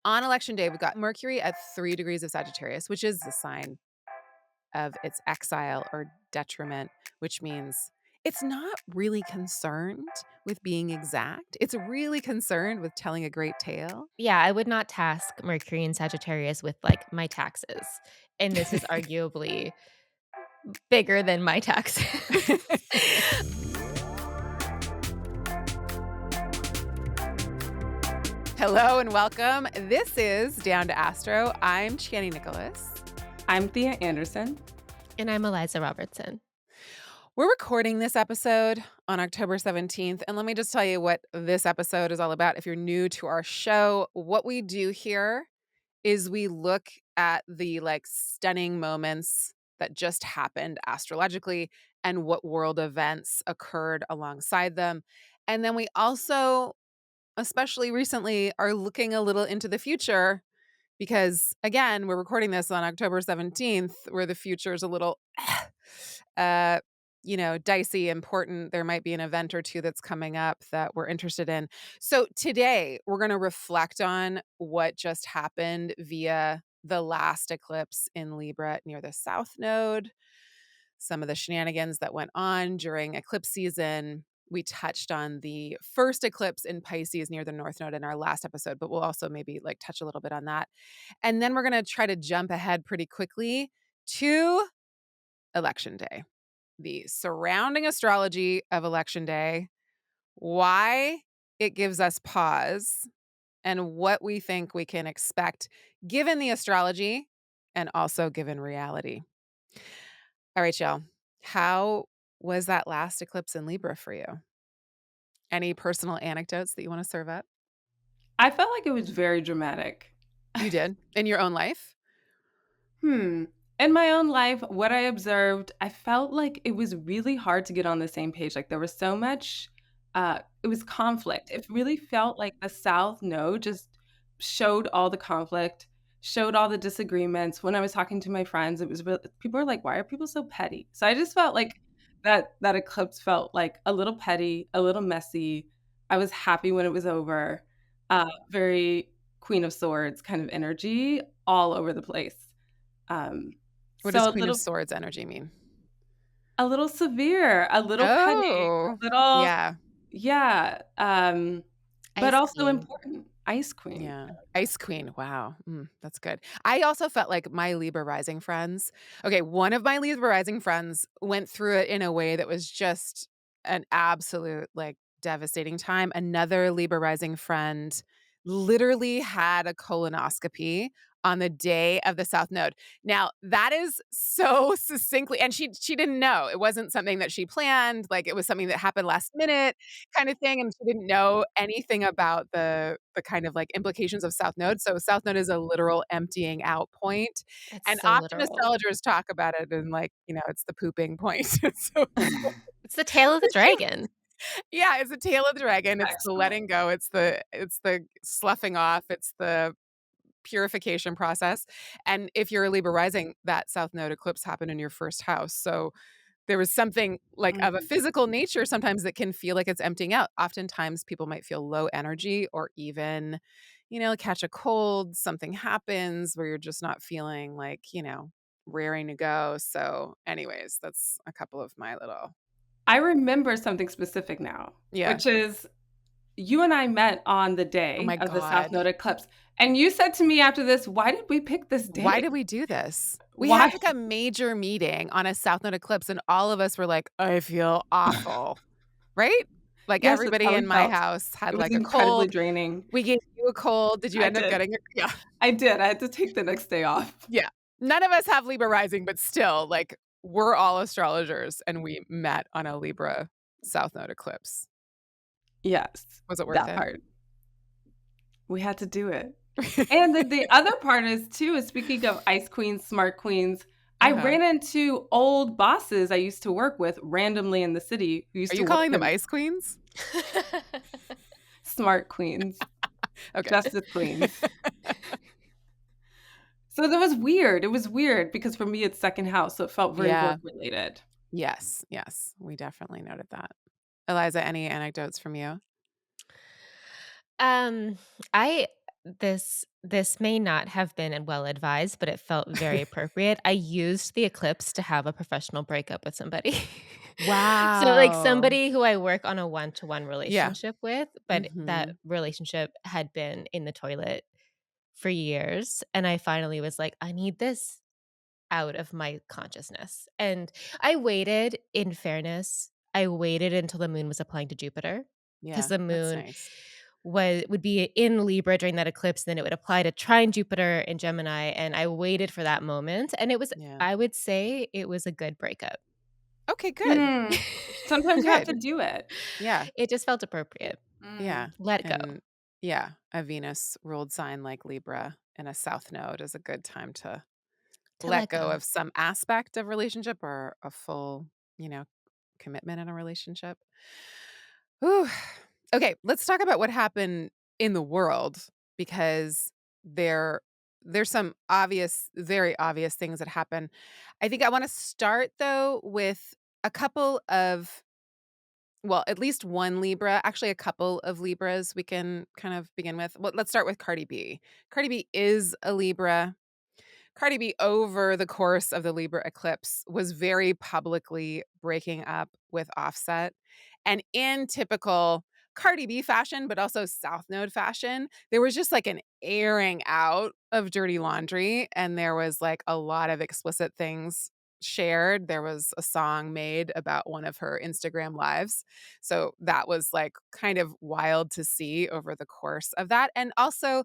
on election day, we've got Mercury at 3 degrees of Sagittarius, which is the sign of its exile or detriment, which means it's not really concerned with being exact. It's really concerned with telling a great tale. Yeah, I would not task Mercury and Sagittarius with, like, my taxes, and this is arguably bigger than my taxes. Hello and welcome. This is Down to Astro. I'm Chani Nicholas. I'm Thea Anderson. And I'm Eliza Robertson. We're recording this episode on October 17th. And let me just tell you what this episode is all about. If you're new to our show, what we do here is we look at the stunning moments that just happened astrologically and what world events occurred alongside them. And then we also, especially recently, are looking a little into the future because, again, we're recording this on October 17th, where the future is a little, uh, dicey, important. There might be an event or two that's coming up that we're interested in. So today, we're going to reflect on what just happened via the last eclipse in Libra near the South Node, some of the shenanigans that went on during eclipse season. We touched on the first eclipse in Pisces near the North Node in our last episode, but we'll also maybe touch a little bit on that. And then we're going to try to jump ahead pretty quickly to election day, the surrounding astrology of election day, why it gives us pause, and what we think we can expect given the astrology and also given reality. All right, y'all. How was that last eclipse in Libra for you? Any personal anecdotes that you want to serve up? I felt like it was very dramatic. You did in your own life? Hmm. In my own life, what I observed, I felt like it was really hard to get on the same page. Like there was so much, it was conflict. It really felt like the South Node just showed all the conflict, showed all the disagreements. When I was talking to my friends, it was really, people were like, "Why are people so petty?" So I just felt like that eclipse felt like a little petty, a little messy. I was happy when it was over. Very Queen of Swords kind of energy all over the place. Um, What does so Queen of Swords energy mean? a little severe, a little petty, Oh, a little yeah. yeah, but Ice also Queen. important. Ice Queen. Yeah. Ice Queen. Wow. That's good. I also felt like my Libra rising friends. Okay. One of my Libra rising friends went through it in a way that was just an absolute, devastating time. Another Libra rising friend literally had a colonoscopy on the day of the South Node. Now, that is so succinctly, and she didn't know. It wasn't something that she planned. Like, it was something that happened last minute kind of thing, and she didn't know anything about the kind of, implications of South Node. So South Node is a literal emptying out point, It's and so often literal. astrologers talk about it and, it's the pooping point. So It's the tail of the dragon. yeah, it's the tail of the dragon, it's the Excellent. letting go, it's the sloughing off, it's the purification process. And if you're a Libra rising, that South Node eclipse happened in your first house. So there was something of a Mhm. physical nature sometimes that can feel like it's emptying out. Oftentimes people might feel low energy or even, catch a cold, something happens where you're just not feeling raring to go. So anyways, that's a couple of my little I remember something specific now, yeah. which is you and I met on the Oh day my of the South God. Node eclipse, and you said to me after this, "Why did we pick this Why day? did we do this? We had Why?" a major meeting on a South Node eclipse and all of us were like, I feel awful. Right? Like Yes, that's everybody how we in my felt. house had It was a incredibly cold. draining. We gave you a cold. Did you I end up did. getting it? Yeah. I did. I had to take the next day off. Yeah. None of us have Libra rising, but still, we're all astrologers and we met on a Libra South Node eclipse. Yes, Was it worth that it? part. We had to do it. And the other part is too, is speaking of ice queens, smart queens, I Uh-huh. ran into old bosses I used to work with randomly in the city who Are used to you work calling them in ice queens? smart queens, Okay. justice queens. So that was weird. It was weird because for me it's second house, so it felt very Yeah. work related. Yes. Yes. We definitely noted that. Eliza, any anecdotes from you? Um, I this may not have been well advised, but it felt very appropriate. I used the eclipse to have a professional breakup with somebody. So, like, Wow. somebody who I work on a one-to-one Yeah. relationship with, but that Mhm. relationship had been in the toilet for years, and I finally was like, "I need this out of my consciousness." And I waited, in fairness, I waited until the moon was applying to Jupiter, because Yeah, the that's moon nice. would be in Libra during that eclipse, then it would apply to trine Jupiter in Gemini, and I waited for that moment, and it was Yeah. I would say it was a good breakup. Okay, good. Mm. Sometimes you have to Good. do it. Yeah. It just felt appropriate. Yeah. Mm. Let go. And yeah, a Venus ruled sign like Libra and a South Node is a good time to To let let go go. of some aspect of relationship or a full, you know, commitment in a relationship. Whew. Okay, let's talk about what happened in the world because there there's some obvious, very obvious things that happen. I think I want to start though with a couple of well, at least one Libra, actually a couple of Libras we can kind of begin with. Well, let's start with Cardi B. Cardi B is a Libra. Cardi B, over the course of the Libra eclipse, was very publicly breaking up with Offset. And in typical Cardi B fashion, but also South Node fashion, there was just like an airing out of dirty laundry. And there was like a lot of explicit things shared. There was a song made about one of her Instagram lives. So that was like kind of wild to see over the course of that. And also,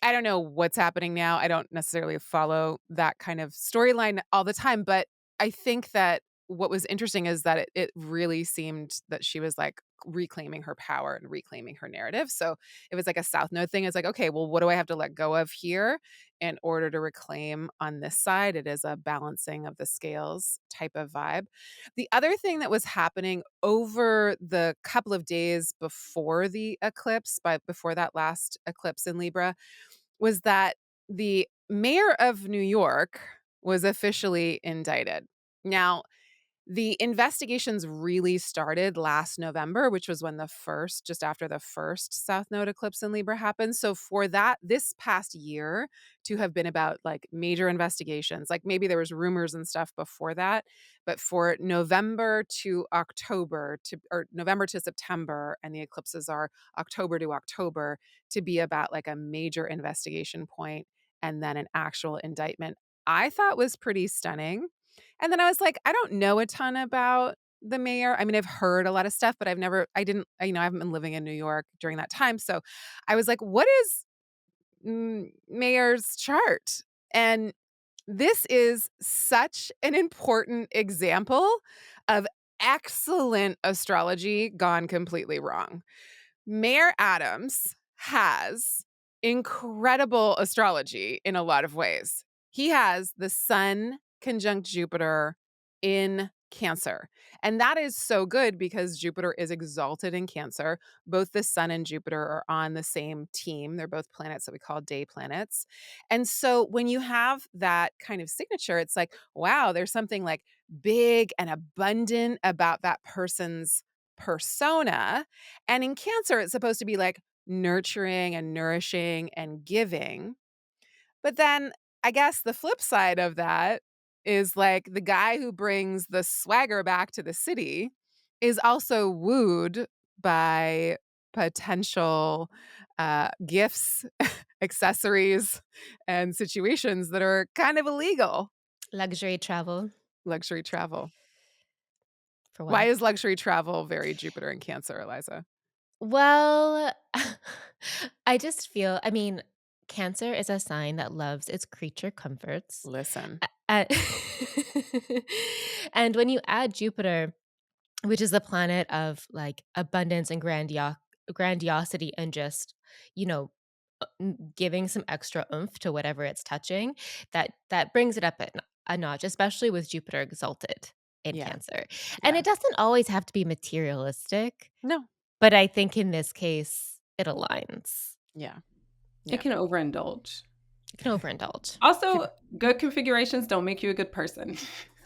I don't know what's happening now. I don't necessarily follow that kind of storyline all the time, but I think that what was interesting is that it really seemed that she was like reclaiming her power and reclaiming her narrative. So it was like a South Node thing. It's like, okay, well, what do I have to let go of here in order to reclaim on this side? It is a balancing of the scales type of vibe. The other thing that was happening over the couple of days before the eclipse, but before that last eclipse in Libra, was that the mayor of New York was officially indicted. Now, the investigations really started last November, which was when the first just after the first South Node eclipse in Libra happened. So for that this past year to have been about, like, major investigations, like, maybe there was rumors and stuff before that, but for November to October to or November to September, and the eclipses are October to October, to be about, like, a major investigation point and then an actual indictment, I thought was pretty stunning. And then I was like, I don't know a ton about the mayor. I mean, I've heard a lot of stuff, but I didn't, I haven't been living in New York during that time. So I was like, what is mayor's chart? And this is such an important example of excellent astrology gone completely wrong. Mayor Adams has incredible astrology in a lot of ways. He has the sun conjunct Jupiter in Cancer. And that is so good because Jupiter is exalted in Cancer. Both the sun and Jupiter are on the same team. They're both planets that we call day planets. And so when you have that kind of signature, it's like, wow, there's something like big and abundant about that person's persona, and in Cancer, it's supposed to be like nurturing and nourishing and giving. But then I guess the flip side of that is like the guy who brings the swagger back to the city is also wooed by potential gifts, accessories, and situations that are kind of illegal. Luxury travel. Luxury travel. For Why what? is luxury travel very Jupiter and Cancer, Eliza? Well, I just feel I mean, Cancer is a sign that loves its creature comforts. Listen. A and when you add Jupiter, which is the planet of, like, abundance and grandiosity and just, you know, giving some extra oomph to whatever it's touching, that brings it up a notch, especially with Jupiter exalted in Yeah. Cancer. And Yeah. it doesn't always have to be materialistic, No. but I think in this case, it aligns. Yeah. It Yeah. can overindulge. You can overindulge. Also, good configurations don't make you a good person.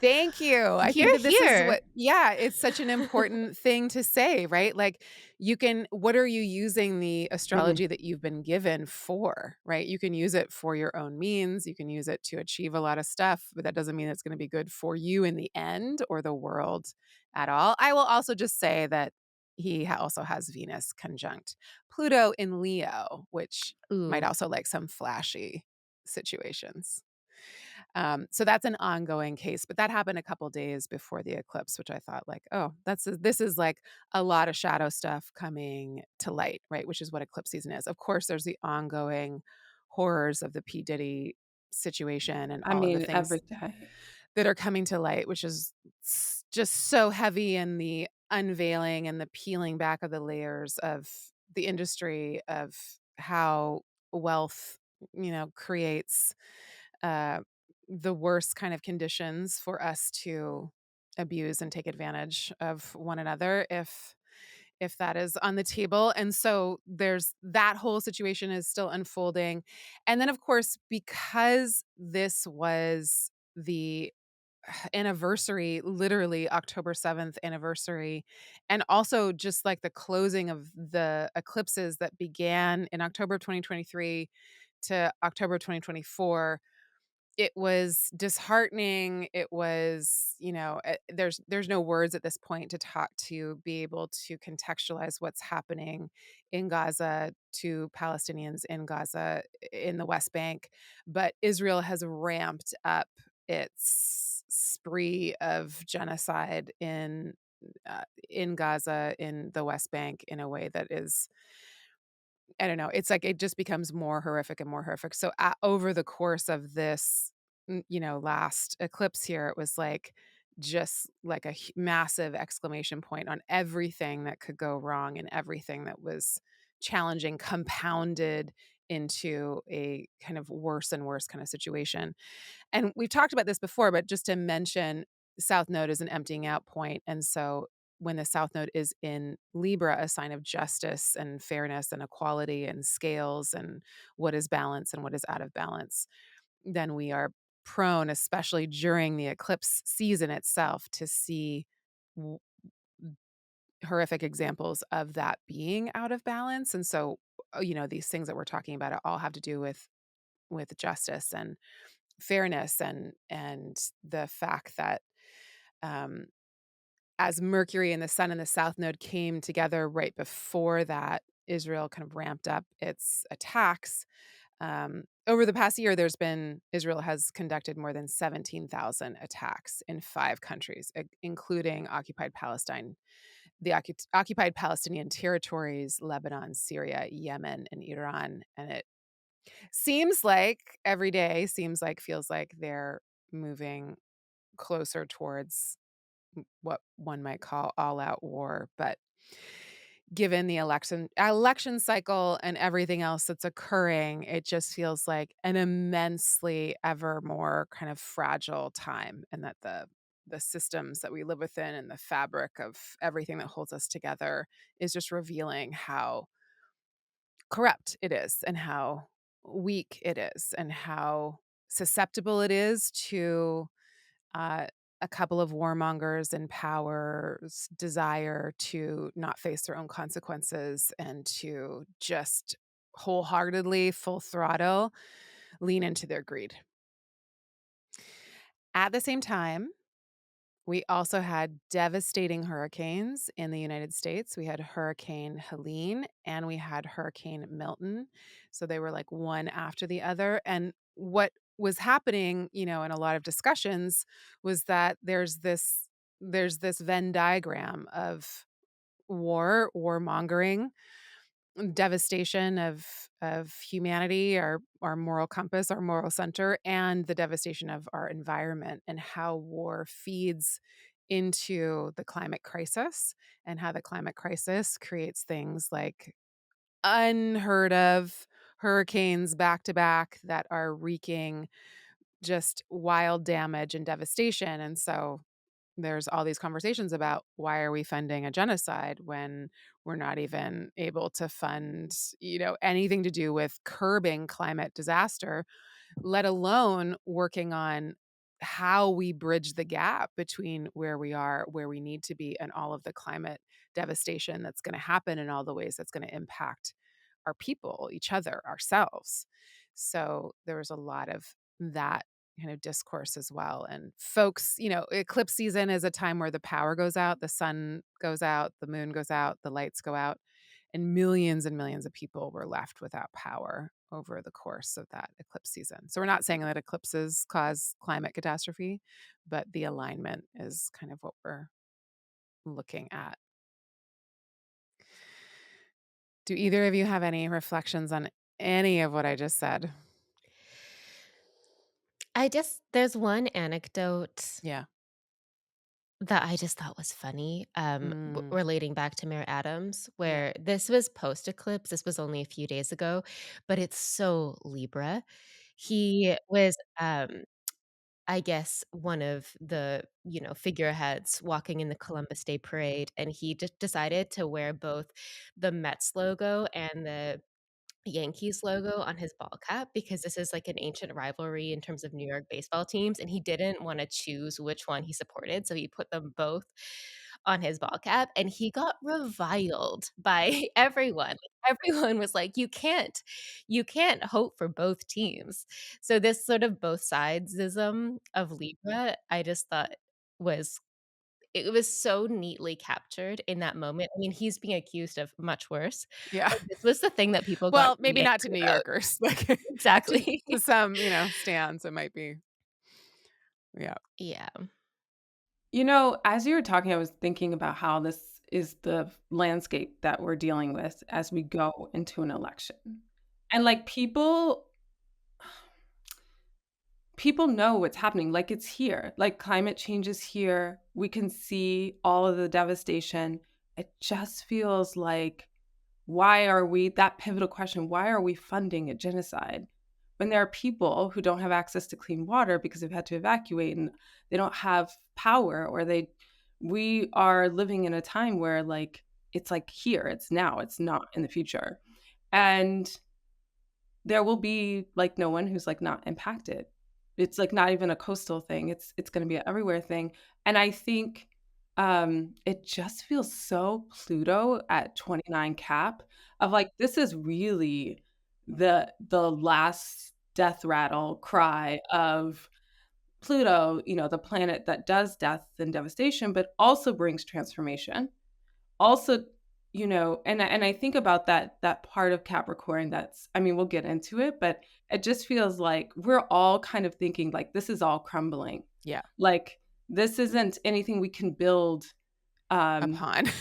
Thank you. I think Hear, that this is hear. what yeah, it's such an important thing to say, right? Like, you can what are you using the Mhm. astrology that you've been given for, right? You can use it for your own means, you can use it to achieve a lot of stuff, but that doesn't mean it's gonna be good for you in the end or the world at all. I will also just say that he also has Venus conjunct Pluto in Leo, which might Ooh. also like some flashy situations. So that's an ongoing case, but that happened a couple days before the eclipse, which I thought like, oh, this is like a lot of shadow stuff coming to light, right? Which is what eclipse season is. Of course, there's the ongoing horrors of the P. Diddy situation and I all of the mean, things every day. that are coming to light, which is just so heavy in the unveiling and the peeling back of the layers of the industry of how wealth, creates uh, the worst kind of conditions for us to abuse and take advantage of one another if that is on the table. And so there's that whole situation is still unfolding. And then of course, because this was the anniversary, literally October 7th anniversary, and also just like the closing of the eclipses that began in October of 2023 to October 2024, it was disheartening. It was, there's no words at this point to talk to be able to contextualize what's happening in Gaza to Palestinians in Gaza in the West Bank, but Israel has ramped up its spree of genocide in Gaza in the West Bank in a way that is I don't know, it's like it just becomes more horrific and more horrific. So, over the course of this, last eclipse here, it was like just like a massive exclamation point on everything that could go wrong and everything that was challenging, compounded into a kind of worse and worse kind of situation. And we've talked about this before, but just to mention, South Node is an emptying out point, and so when the South Node is in Libra, a sign of justice and fairness and equality and scales and what is balance and what is out of balance, then we are prone, especially during the eclipse season itself, to see w horrific examples of that being out of balance, and so, these things that we're talking about all have to do with justice and fairness and the fact that um, as Mercury and the Sun and the South Node came together right before that, Israel kind of ramped up its attacks. Over the past year, Israel has conducted more than 17,000 attacks in 5 countries, including occupied Palestine, the occupied Palestinian territories, Lebanon, Syria, Yemen, and Iran. And it seems like every day feels like they're moving closer towards what one might call all-out war, but given the election cycle and everything else that's occurring, it just feels like an immensely ever more kind of fragile time, and that the systems that we live within and the fabric of everything that holds us together is just revealing how corrupt it is and how weak it is and how susceptible it is to uh, a couple of warmongers in power's desire to not face their own consequences and to just wholeheartedly, full throttle, lean into their greed. At the same time, we also had devastating hurricanes in the United States. We had Hurricane Helene and we had Hurricane Milton. So they were like one after the other. And what was happening, in a lot of discussions was that there's this Venn diagram of warmongering, devastation of humanity, our moral compass, our moral center, and the devastation of our environment and how war feeds into the climate crisis and how the climate crisis creates things like unheard of hurricanes back to back that are wreaking just wild damage and devastation. And so there's all these conversations about why are we funding a genocide when we're not even able to fund, anything to do with curbing climate disaster, let alone working on how we bridge the gap between where we are, where we need to be, and all of the climate devastation that's gonna happen, and all the ways that's gonna impact our people, each other, ourselves. So there was a lot of that kind of discourse as well. And folks, eclipse season is a time where the power goes out, the sun goes out, the moon goes out, the lights go out, and millions of people were left without power over the course of that eclipse season. So we're not saying that eclipses cause climate catastrophe, but the alignment is kind of what we're looking at. Do either of you have any reflections on any of what I just said? there's one anecdote Yeah. that I just thought was funny, Mm, relating back to Mayor Adams, yeah. where this was post eclipse. This was only a few days ago, but it's so Libra. He was, I guess, one of the, figureheads walking in the Columbus Day parade, and he just decided to wear both the Mets logo and the Yankees logo on his ball cap because this is like an ancient rivalry in terms of New York baseball teams, and he didn't wanna choose which one he supported, so he put them both on his ball cap, and he got reviled by everyone. Everyone was like, "You can't hope for both teams." So this sort of both sidesism of Libra, I just thought was it was so neatly captured in that moment. I mean, he's being accused of much worse, Yeah. but this was the thing that people got Well, maybe really not to angry New about. Yorkers, like, Exactly. to some, stands, it might be. Yeah. Yeah. As you were talking, I was thinking about how this is the landscape that we're dealing with as we go into an election. And like people know what's happening. Like it's here. Like climate change is here. We can see all of the devastation. It just feels like why are we that pivotal question, why are we funding a genocide when there are people who don't have access to clean water because they've had to evacuate and they don't have power or they we are living in a time where like it's like here, it's now, it's not in the future. And there will be like no one who's like not impacted. It's like not even a coastal thing. It's going to be an everywhere thing. And I think it just feels so Pluto at 29 cap of like this is really the last death rattle cry of Pluto, the planet that does death and devastation but also brings transformation. Also, and I think about that part of Capricorn that's I mean, we'll get into it, but it just feels like we're all kind of thinking like this is all crumbling. Yeah. Like this isn't anything we can build. Um, Upon. Right.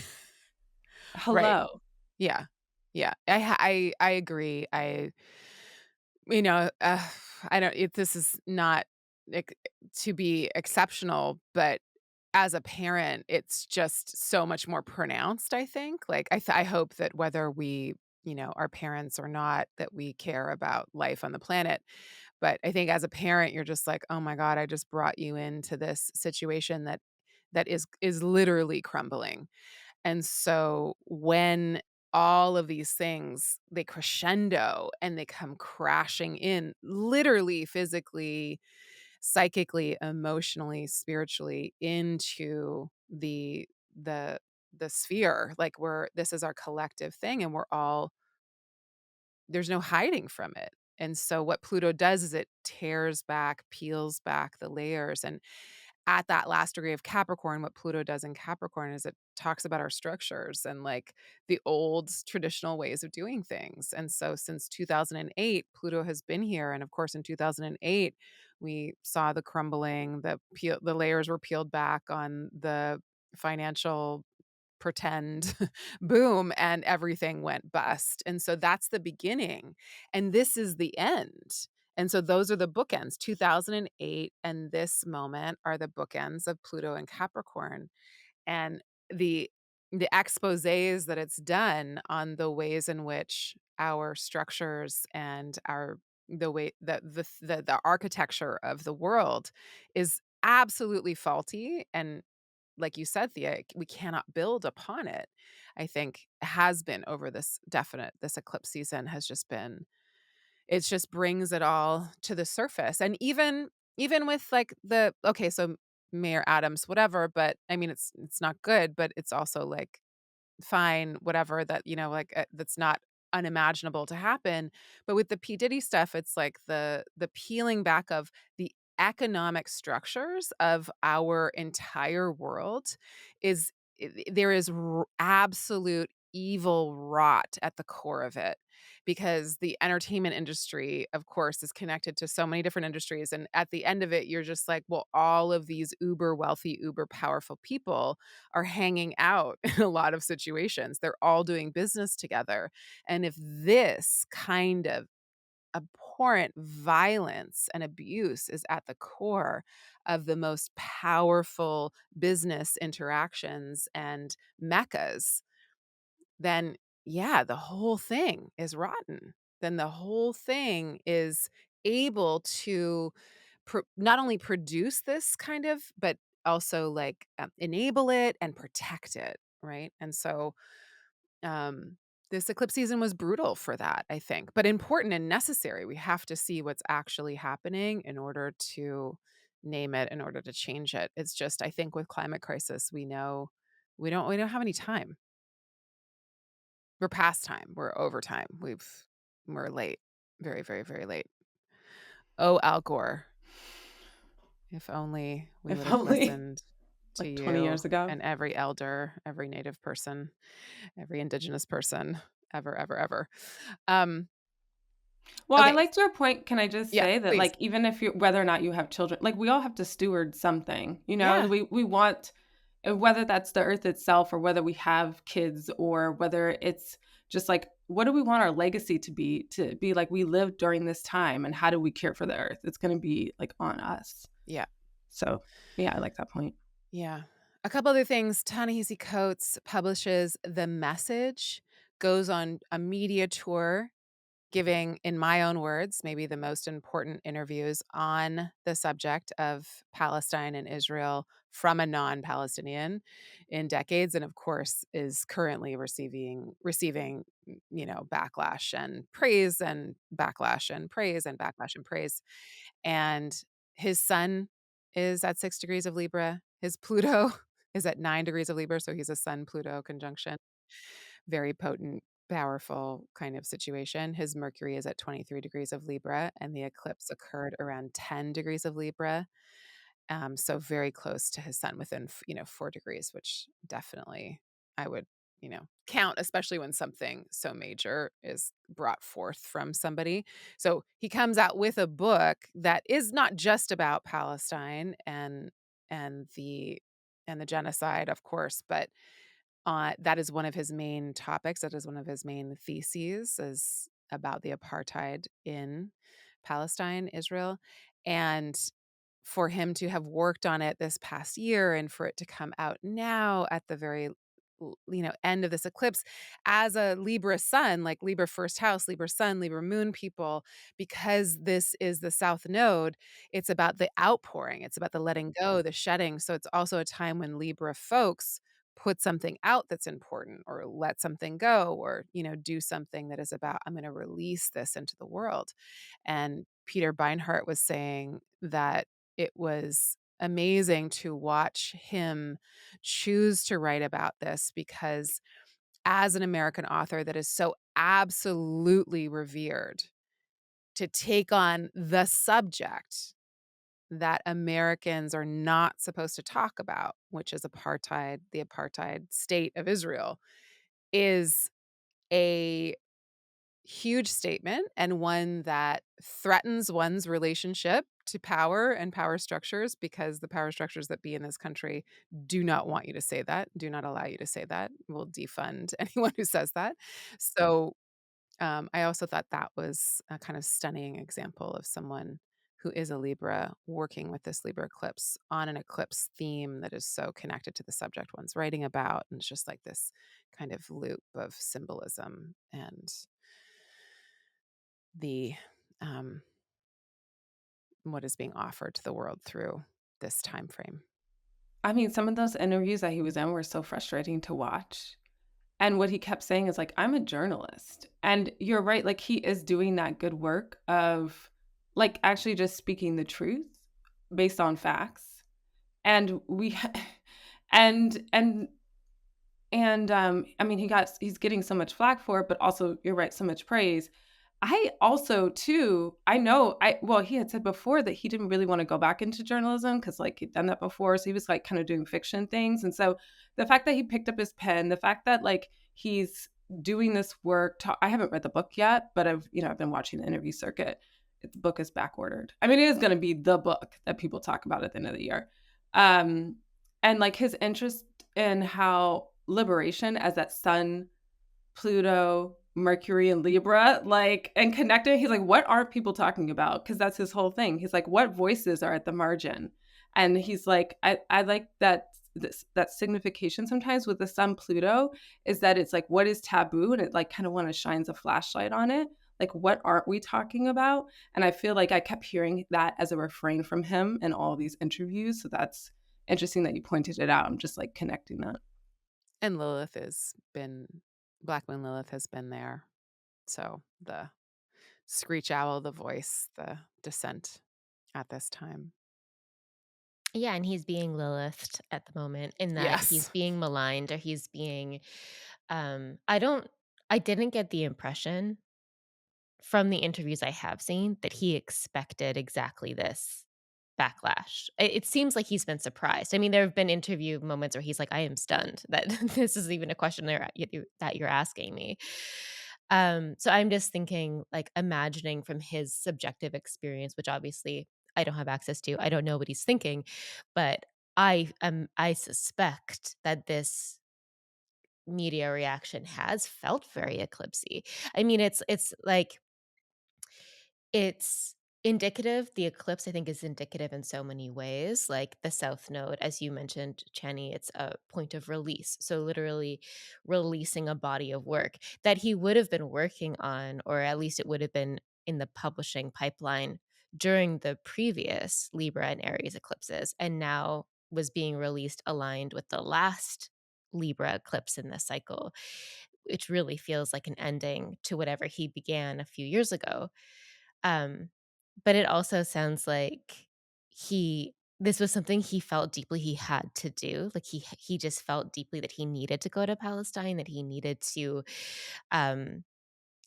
hello. Yeah. Yeah. I agree. You know, uh, I don't this is not, like, to be exceptional, but as a parent, it's just so much more pronounced, I think. Like, I hope that whether we, are parents or not, that we care about life on the planet. But I think as a parent, you're just like, "Oh my god, I just brought you into this situation that is literally crumbling." And so when all of these things, they crescendo and they come crashing in, literally, physically, psychically, emotionally, spiritually into the the sphere, like this is our collective thing and we're all there's no hiding from it. And so what Pluto does is it tears back, peels back the layers. And at that last degree of Capricorn, what Pluto does in Capricorn is it talks about our structures and like the old traditional ways of doing things. And so since 2008, Pluto has been here. And of course, in 2008, we saw the crumbling, the layers were peeled back on the financial pretend boom, and everything went bust. And so that's the beginning and this is the end. And so those are the bookends. 2008 and this moment are the bookends of Pluto and Capricorn. And the the exposés that it's done on the ways in which our structures and our the way that the architecture of the world is absolutely faulty. And like you said, Thea, we cannot build upon it. I think has been over this eclipse season has just been it just brings it all to the surface. And even Even with, like, the okay, so Mayor Adams, whatever, but, I mean, it's not good, but it's also, like, fine, whatever that, like, that's not unimaginable to happen. But with the P. Diddy stuff, it's like the peeling back of the economic structures of our entire world is there is absolute evil rot at the core of it, because the entertainment industry, of course, is connected to so many different industries. And at the end of it, you're just like, well, all of these uber wealthy, uber powerful people are hanging out in a lot of situations. They're all doing business together. And if this kind of abhorrent violence and abuse is at the core of the most powerful business interactions and meccas, then yeah, the whole thing is rotten. Then the whole thing is able to not only produce this kind of, but also like enable it and protect it, right? And so um, this eclipse season was brutal for that, I think, but important and necessary. We have to see what's actually happening in order to name it, in order to change it. It's just, I think, with climate crisis, we know we don't have any time. We're past time. We're over time. We're late. Very, very, very late. Oh, Al Gore, if only we would If have only listened to like 20 you years ago. and every elder, every native person, every indigenous person ever, ever, ever. Um, Well, I okay. liked your point. Can I just Yeah, say that, please. like, even if you whether or not you have children, like, we all have to steward something, you know? Yeah. We want whether that's the earth itself or whether we have kids or whether it's just like, what do we want our legacy to be like we lived during this time and how do we care for the earth? It's gonna be, like, on us. Yeah. So, yeah, I like that point. Yeah. A couple other things. Ta-Nehisi Coates publishes The Message, goes on a media tour giving, in my own words, maybe the most important interviews on the subject of Palestine and Israel from a non-Palestinian in decades, and of course is currently receiving backlash and praise and backlash and praise and backlash and praise. And his sun is at 6 degrees of Libra. His Pluto is at 9 degrees of Libra, so he's a Sun Pluto conjunction. Very potent, powerful kind of situation. His Mercury is at 23 degrees of Libra, and the eclipse occurred around 10 degrees of Libra. So very close to his sun within, 4 degrees, which definitely I would, count, especially when something so major is brought forth from somebody. So he comes out with a book that is not just about Palestine and the and the genocide, of course, but that is one of his main topics. That is one of his main theses, is about the apartheid in Palestine, Israel. And for him to have worked on it this past year and for it to come out now at the very end of this eclipse as a Libra sun, like Libra first house, Libra sun, Libra moon people, because this is the south node, it's about the outpouring, it's about the letting go, the shedding. So it's also a time when Libra folks put something out that's important, or let something go, or do something that is about, I'm going to release this into the world. And Peter Beinart was saying that it was amazing to watch him choose to write about this, because as an American author that is so absolutely revered, to take on the subject that Americans are not supposed to talk about, which is apartheid, the apartheid state of Israel, is a huge statement, and one that threatens one's relationship to power and power structures, because the power structures that be in this country do not want you to say that, do not allow you to say that, will defund anyone who says that. So I also thought that was a kind of stunning example of someone who is a Libra working with this Libra eclipse on an eclipse theme that is so connected to the subject one's writing about. And it's just like this kind of loop of symbolism and the um, what is being offered to the world through this time frame. I mean, some of those interviews that he was in were so frustrating to watch. And what he kept saying is like, "I'm a journalist." And you're right, like, he is doing that good work of, like, actually just speaking the truth, based on facts, and we and I mean, he's getting so much flack for it, but also, you're right, so much praise. I also too, I know I well, he had said before that he didn't really wanna go back into journalism because, like, he'd done that before, so he was, like, kinda doing fiction things, and so the fact that he picked up his pen, the fact that, like, he's doing this work ta I haven't read the book yet, but I've been watching the interview circuit. The book is backordered. I mean, it is gonna be the book that people talk about at the end of the year. Um, and, like, his interest in how liberation as that sun, Pluto, Mercury, and Libra, like, and connecting, he's like, "What are people talking about?" Because that's his whole thing. He's like, "What voices are at the margin?" And he's like, I like that that signification sometimes with the sun Pluto is that it's like, what is taboo? And it, like, kinda wanna shines a flashlight on it. Like, what aren't we talking about? And I feel like I kept hearing that as a refrain from him in all these interviews, so that's interesting that you pointed it out. I'm just, like, connecting that. And Black Moon Lilith has been there. So the screech owl, the voice, the dissent at this time. Yeah, and he's being Lilithed at the moment in that he's Yes. being maligned or he's being I don't I didn't get the impression from the interviews I have seen that he expected exactly this backlash. It seems like he's been surprised. I mean, there have been interview moments where he's like, "I am stunned that this is even a question that you're asking me." So I'm just thinking, like, imagining from his subjective experience, which obviously I don't have access to. I don't know what he's thinking, but I suspect that this media reaction has felt very eclipsy. I mean, it's like it's indicative. The eclipse, I think, is indicative in so many ways. Like the South Node, as you mentioned, Chani, it's a point of release. So, literally releasing a body of work that he would have been working on, or at least it would have been in the publishing pipeline during the previous Libra and Aries eclipses, and now was being released aligned with the last Libra eclipse in this cycle, which really feels like an ending to whatever he began a few years ago. um, but it also sounds like he this was something he felt deeply he had to do. Like he just felt deeply that he needed to go to Palestine, that he needed to um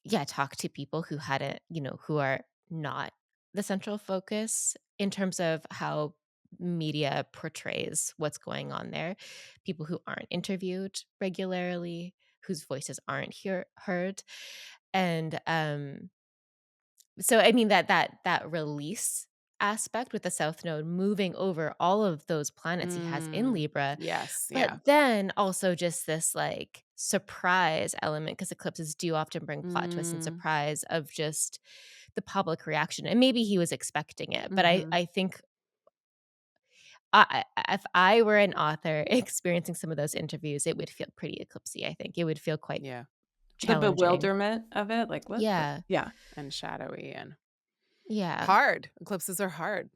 yeah, talk to people who hadn't, who are not the central focus in terms of how media portrays what's going on there. People who aren't interviewed regularly, whose voices aren't heard. And so, I mean, that release aspect with the South Node moving over all of those planets he has in Mm, Libra, yes, yeah. but then also just this, like, surprise element, because eclipses do often bring plot twists and Mm, surprise of just the public reaction, and maybe he was expecting it, but I mhm. I think if I were an author experiencing some of those interviews, it would feel pretty eclipsy, I think. It would feel quite Yeah, The challenging. bewilderment of it, like, "What the" Yeah. Yeah. and shadowy and Yeah. hard. Eclipses are hard.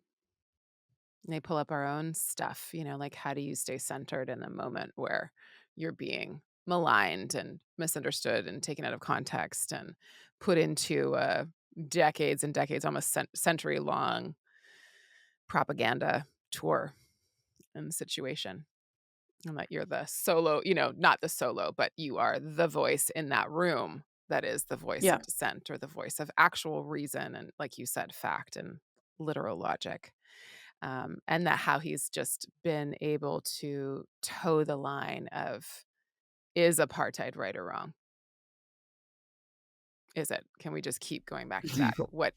They pull up our own stuff, like how do you stay centered in the moment where you're being maligned and misunderstood and taken out of context and put into a decades and decades, almost century long propaganda tour and situation. And that you're the solo, not the solo, but you are the voice in that room that is the voice of Yeah. dissent or the voice of actual reason and, like you said, fact and literal logic. And that how he's just been able to toe the line of, is apartheid right or wrong? Is it? Can we just keep going back to that? What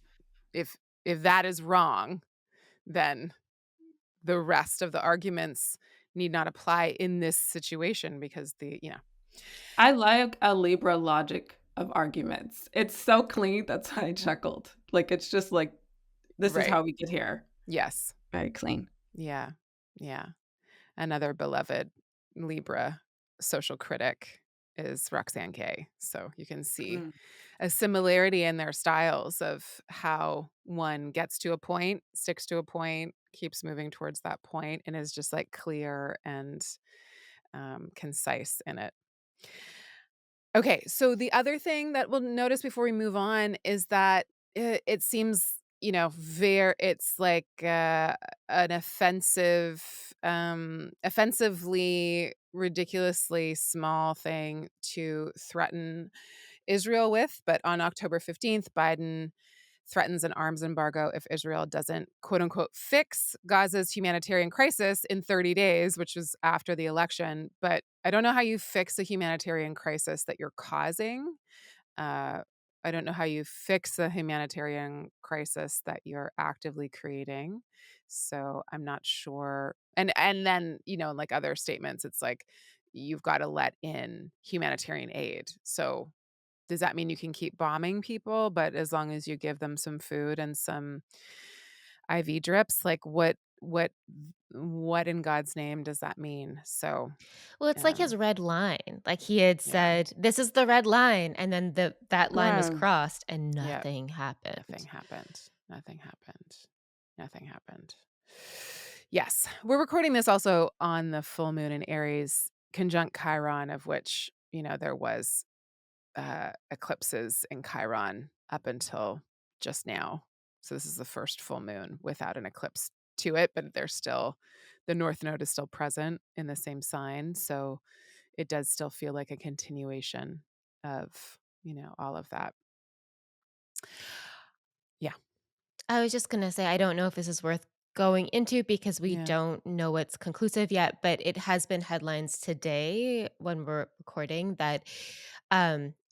if that is wrong, then the rest of the arguments need not apply in this situation because I like a Libra logic of arguments. It's so clean, that's why I chuckled. Like, it's just like, "This is right. how we get here." Yes. Very clean. Yeah. Yeah. Another beloved Libra social critic is Roxane Gay. So you can see Mm. a similarity in their styles of how one gets to a point, sticks to a point, keeps moving towards that point, and is just like clear and concise in it. Okay, so the other thing that we'll notice before we move on is that it seems it's like, an offensively, ridiculously small thing to threaten Israel with, but on October 15th, Biden threatens an arms embargo if Israel doesn't, quote unquote, fix Gaza's humanitarian crisis in 30 days, which is after the election. But I don't know how you fix a humanitarian crisis that you're causing. Uh, I don't know how you fix a humanitarian crisis that you're actively creating. So I'm not sure. And then, like other statements, it's like you've got to let in humanitarian aid. So does that mean you can keep bombing people, but as long as you give them some food and some IV drips? Like what in God's name does that mean? So, Well, it's like his um, red line. Like he had yeah. said, "This is the red line," and then that line was Wow. crossed and Yeah. nothing Nothing happened. happened. Nothing happened. Nothing happened. Yes. We're recording this also on the full moon in Aries, conjunct Chiron, of which, there was eclipses in Chiron up until just now. So this is the first full moon without an eclipse to it, but the North Node is still present in the same sign. So it does still feel like a continuation of, all of that. Yeah. I was just gonna say, I don't know if this is worth going into because we Yeah. don't know what's conclusive yet, but it has been headlines today when we're recording that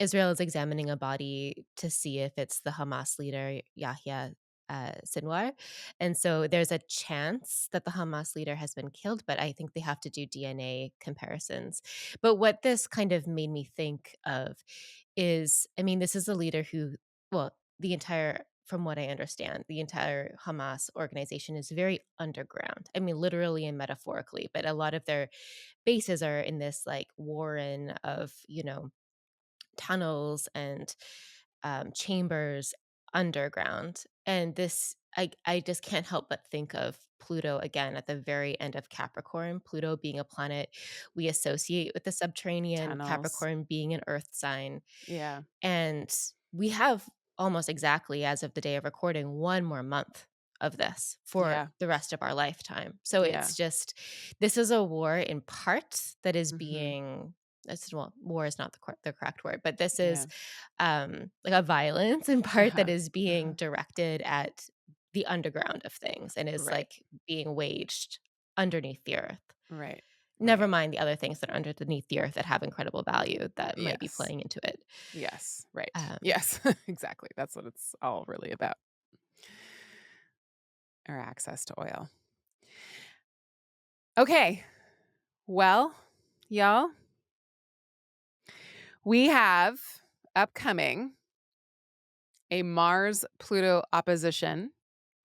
Israel is examining a body to see if it's the Hamas leader Yahya Sinwar, and so there's a chance that the Hamas leader has been killed, but I think they have to do DNA comparisons. But what this kind of made me think of is, I mean, this is a leader who, well, the entire from what I understand, the entire Hamas organization is very underground. I mean, literally and metaphorically, but a lot of their bases are in this like warren of, tunnels and chambers underground. And this, I just can't help but think of Pluto again at the very end of Capricorn, Pluto being a planet we associate with the subterranean, Tunnels. Capricorn being an earth sign, Yeah. and we have almost exactly, as of the day of recording, 1 more month of this for Yeah. the rest of our lifetime. So Yeah. it's just, this is a war in part that is Mhm. being, well, war is not the correct word, but this is, Yeah. like a violence in part that Uh-huh. is being Uh-huh. directed at the underground of things and is, Right. like, being waged underneath the earth. Right. Never Right. mind the other things that are underneath the earth that have incredible value that might be Yes. playing into it. Yes. Right. Um Yes. Exactly. That's what it's all really about. Our access to oil. Okay. Well, y'all, we have upcoming a Mars Pluto opposition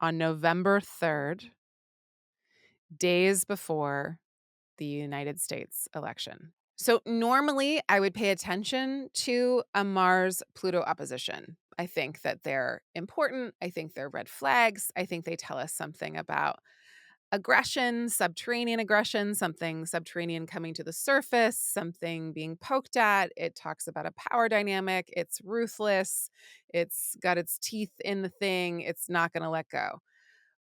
on November 3rd, days before the United States election. So normally I would pay attention to a Mars Pluto opposition. I think that they're important. I think they're red flags. I think they tell us something about aggression, subterranean aggression, something subterranean coming to the surface, something being poked at. It talks about a power dynamic. It's ruthless. It's got its teeth in the thing. It's not going to let go.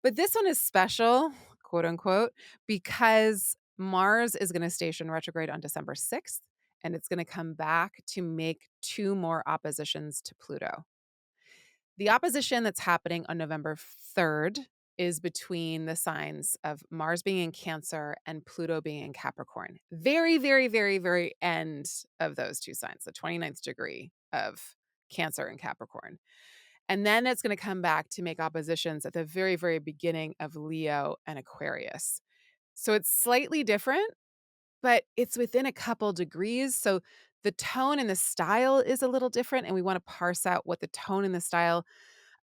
But this one is special, quote unquote, because Mars is going to station retrograde on December 6th, and it's going to come back to make two more oppositions to Pluto. The opposition that's happening on November 3rd is between the signs of Mars being in Cancer and Pluto being in Capricorn. Very, very, very, very end of those two signs, the 29th degree of Cancer and Capricorn. And then it's going to come back to make oppositions at the very, very beginning of Leo and Aquarius. So it's slightly different, but it's within a couple degrees. So the tone and the style is a little different. And we want to parse out what the tone and the style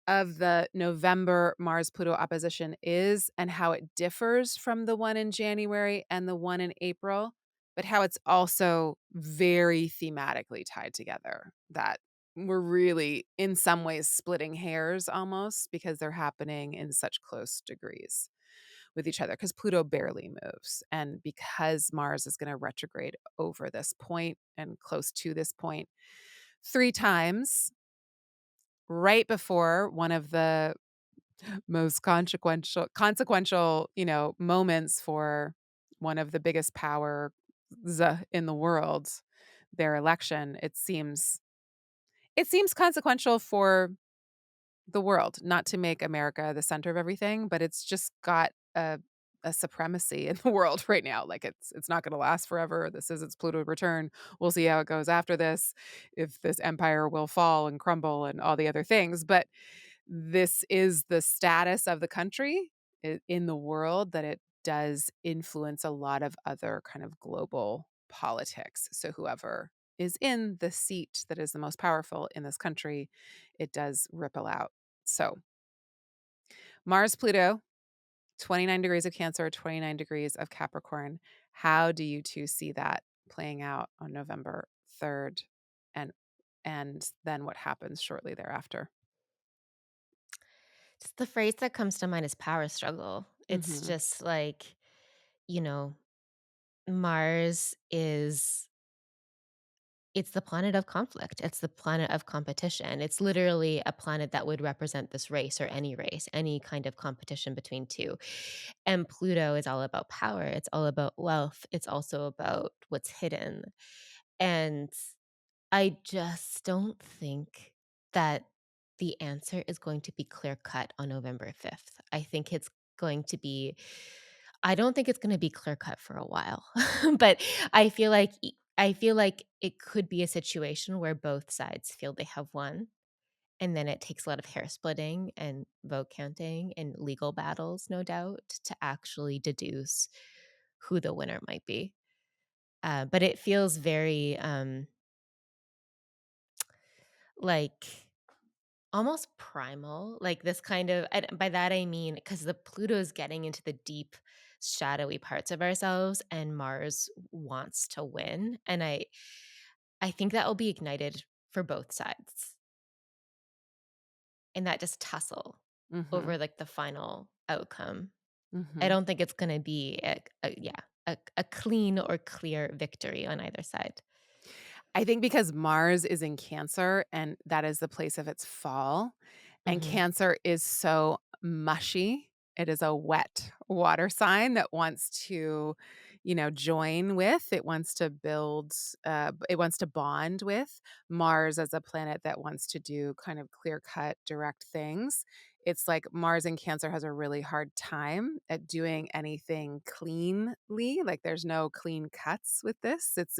of the November Mars Pluto opposition is and how it differs from the one in January and the one in April, but how it's also very thematically tied together. That we're really, in some ways, splitting hairs almost because they're happening in such close degrees with each other because Pluto barely moves. And because Mars is going to retrograde over this point and close to this point 3 times right before one of the most consequential, moments for one of the biggest powers in the world, their election. It seems consequential for the world, not to make America the center of everything, but it's just got a supremacy in the world right now. Like it's not going to last forever. This is its Pluto return. We'll see how it goes after this, if this empire will fall and crumble and all the other things. But this is the status of the country in the world, that it does influence a lot of other kind of global politics. So whoever is in the seat that is the most powerful in this country, it does ripple out. So Mars, Pluto, 29 degrees of Cancer, 29 degrees of Capricorn. How do you two see that playing out on November 3rd? And then what happens shortly thereafter? Just the phrase that comes to mind is power struggle. It's Mhm. just like, you know, Mars is it's the planet of conflict. It's the planet of competition. It's literally a planet that would represent this race, any kind of competition between two. And Pluto is all about power. It's all about wealth. It's also about what's hidden. And I just don't think that the answer is going to be clear cut on November 5th. Going to be I don't think it's gonna be clear cut for a while. But I feel like it could be a situation where both sides feel they have won, and then it takes a lot of hair splitting and vote counting and legal battles, no doubt, to actually deduce who the winner might be. But it feels very, like almost primal, like this kind of and by that I mean because the Pluto's getting into the deep, shadowy parts of ourselves, and Mars wants to win, and I think that will be ignited for both sides, and that just tussle Mhm. over, like, the final outcome. I Mhm. don't think it's gonna be a clean or clear victory on either side. I think because Mars is in Cancer and that is the place of its fall, and Mhm. Cancer is so mushy. It is a wet water sign that wants to, join with, it wants to build, it wants to bond with Mars as a planet that wants to do kind of clear cut, direct things. It's like Mars in Cancer has a really hard time at doing anything cleanly. Like there's no clean cuts with this. It's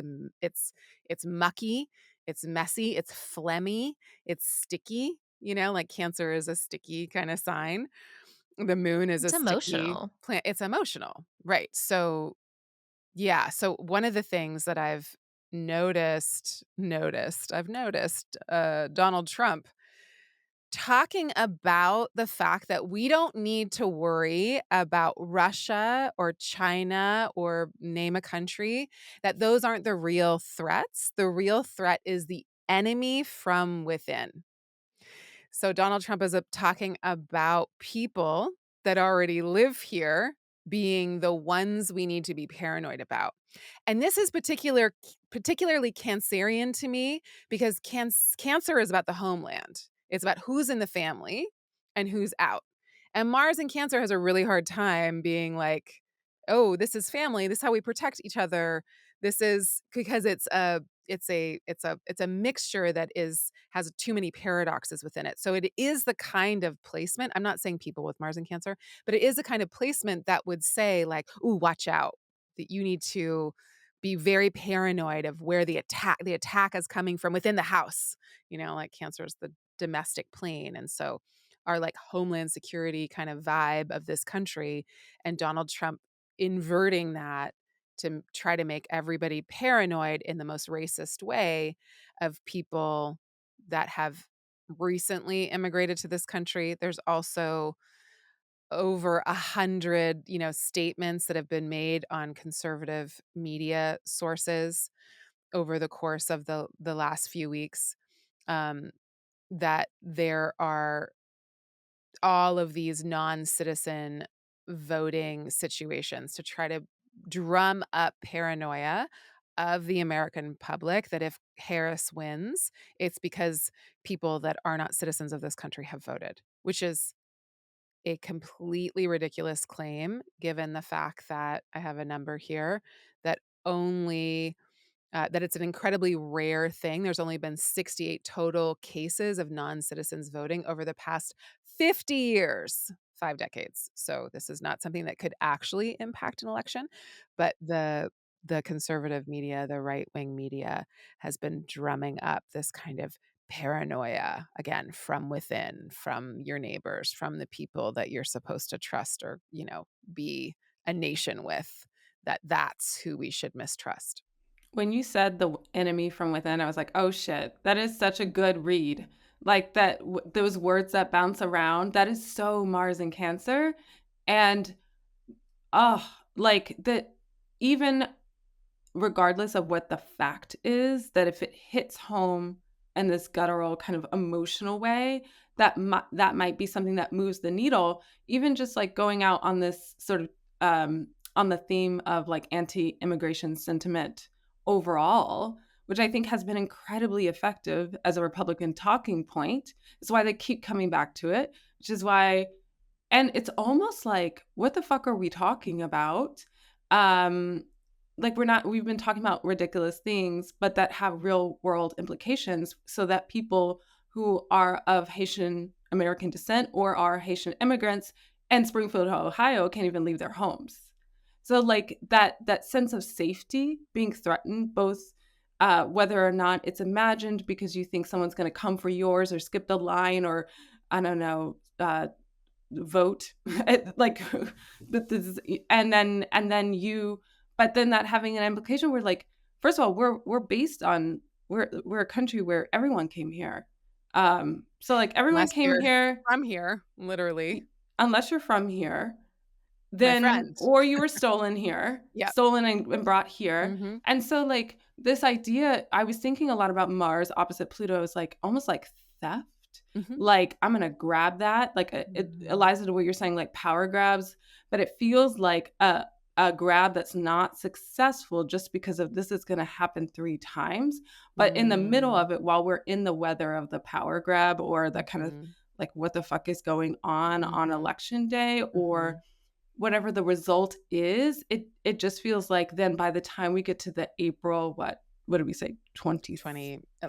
mucky, it's messy, it's phlegmy, it's sticky, like Cancer is a sticky kinda sign. The moon is a It's sticky emotional. plant. It's emotional, right. So, yeah, so one of the things that I've noticed, Donald Trump talking about the fact that we don't need to worry about Russia or China or name a country, that those aren't the real threats. The real threat is the enemy from within. So Donald Trump is talking about people that already live here being the ones we need to be paranoid about. And this is particularly cancerian to me because cancer is about the homeland. It's about who's in the family and who's out. And Mars in Cancer has a really hard time being like, "Oh, this is family. This is how we protect each other." This is because it's a mixture that has too many paradoxes within it. So it is the kind of placement. I'm not saying people with Mars and Cancer, but it is the kind of placement that would say like, "Ooh, watch out. That you need to be very paranoid of where the attack is coming from within the house." Like Cancer is the domestic plane, and so our like homeland security kind of vibe of this country, and Donald Trump inverting that to try to make everybody paranoid in the most racist way of people that have recently immigrated to this country. There's also over 100, statements that have been made on conservative media sources over the course of the last few weeks, um, that there are all of these non-citizen voting situations to try to drum up paranoia of the American public that if Harris wins, it's because people that are not citizens of this country have voted, which is a completely ridiculous claim given the fact that I have a number here that only that it's an incredibly rare thing. There's only been 68 total cases of non-citizens voting over the past 50 years, 5 decades. So this is not something that could actually impact an election, but the conservative media, the right-wing media has been drumming up this kind of paranoia, again, from within, from your neighbors, from the people that you're supposed to trust or, be a nation with, that's who we should mistrust. When you said the enemy from within, I was like, "Oh shit, that is such a good read." Like that those words that bounce around, that is so Mars and Cancer. And like that even regardless of what the fact is, that if it hits home in this guttural kind of emotional way, that might be something that moves the needle, even just like going out on this sort of on the theme of like anti-immigration sentiment overall, which I think has been incredibly effective as a Republican talking point. It's why they keep coming back to it, which is why and it's almost like, what the fuck are we talking about? Um, like we've been talking about ridiculous things, but that have real world implications so that people who are of Haitian American descent or are Haitian immigrants in Springfield, Ohio can't even leave their homes. So like that sense of safety being threatened, both whether or not it's imagined because you think someone's going to come for yours or skip the line or I don't know, vote like but this is, and then you but then that having an implication where like first of all we're based on we're a country where everyone came here, so like everyone Unless came you're here from here, literally. unless you're from here, My then friend. or you were stolen here, Yep. stolen and brought here. Mhm. And so like this idea, I was thinking a lot about Mars opposite Pluto is like almost like theft. Mhm. Like I'm gonna grab that, like Mhm. Eliza, the way you're saying like power grabs, but it feels like a grab that's not successful just because of this is going to happen 3 times. But in the middle Mm. of it, while we're in the weather of the power grab or the kind of Mhm. like what the fuck is going on Mhm. election day or Mhm. whatever the result is, it just feels like then by the time we get to the April, what did we say? 20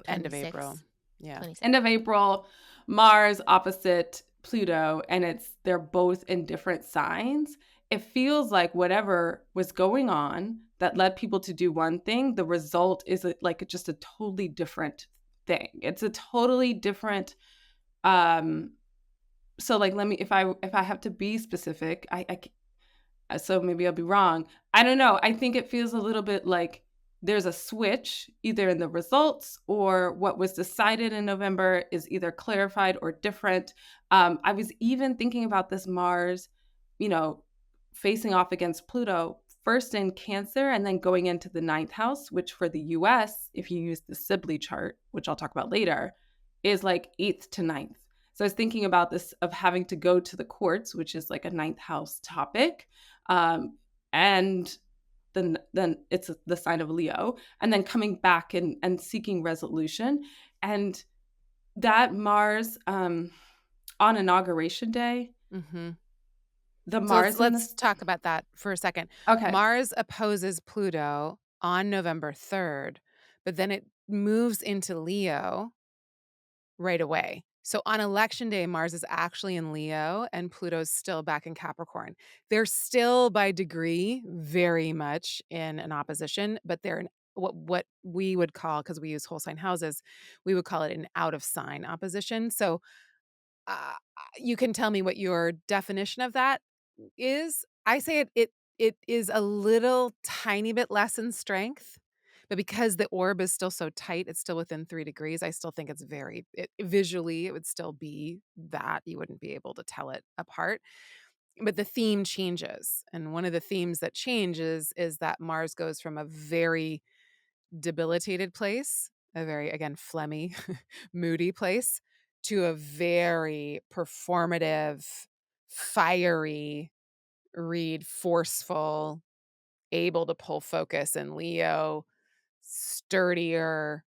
End of April. 26, Yeah. end 26. of April, Mars opposite Pluto, and they're both in different signs. It feels like whatever was going on that led people to do one thing, the result is like just a totally different thing. It's a totally different um so like let me if I have to be specific, so maybe I'll be wrong. I don't know. I think it feels a little bit like there's a switch either in the results or what was decided in November is either clarified or different. I was even thinking about this Mars, you know, facing off against Pluto, first in Cancer and then going into the ninth house, which for the US, if you use the Sibley chart, which I'll talk about later, is like eighth to ninth. So I was thinking about this of having to go to the courts, which is like a ninth house topic, and then it's the sign of Leo, and then coming back and seeking resolution. And that Mars on inauguration day, Mhm. the So let's Mars in let's this. talk about that for a second. Okay. Mars opposes Pluto on November 3rd, but then it moves into Leo right away. So on election day, Mars is actually in Leo and Pluto's still back in Capricorn. They're still by degree very much in an opposition, but they're in what we would call, because we use whole sign houses, we would call it an out of sign opposition. So you can tell me what your definition of that is. I say it is a little tiny bit less in strength, but because the orb is still so tight, it's still within 3 degrees, I still think it's visually, it would still be that, you wouldn't be able to tell it apart, but the theme changes, and one of the themes that changes is that Mars goes from a very debilitated place, a very, again, phlegmy, moody place, to a very performative, fiery, read forceful, able to pull focus in Leo, sturdier,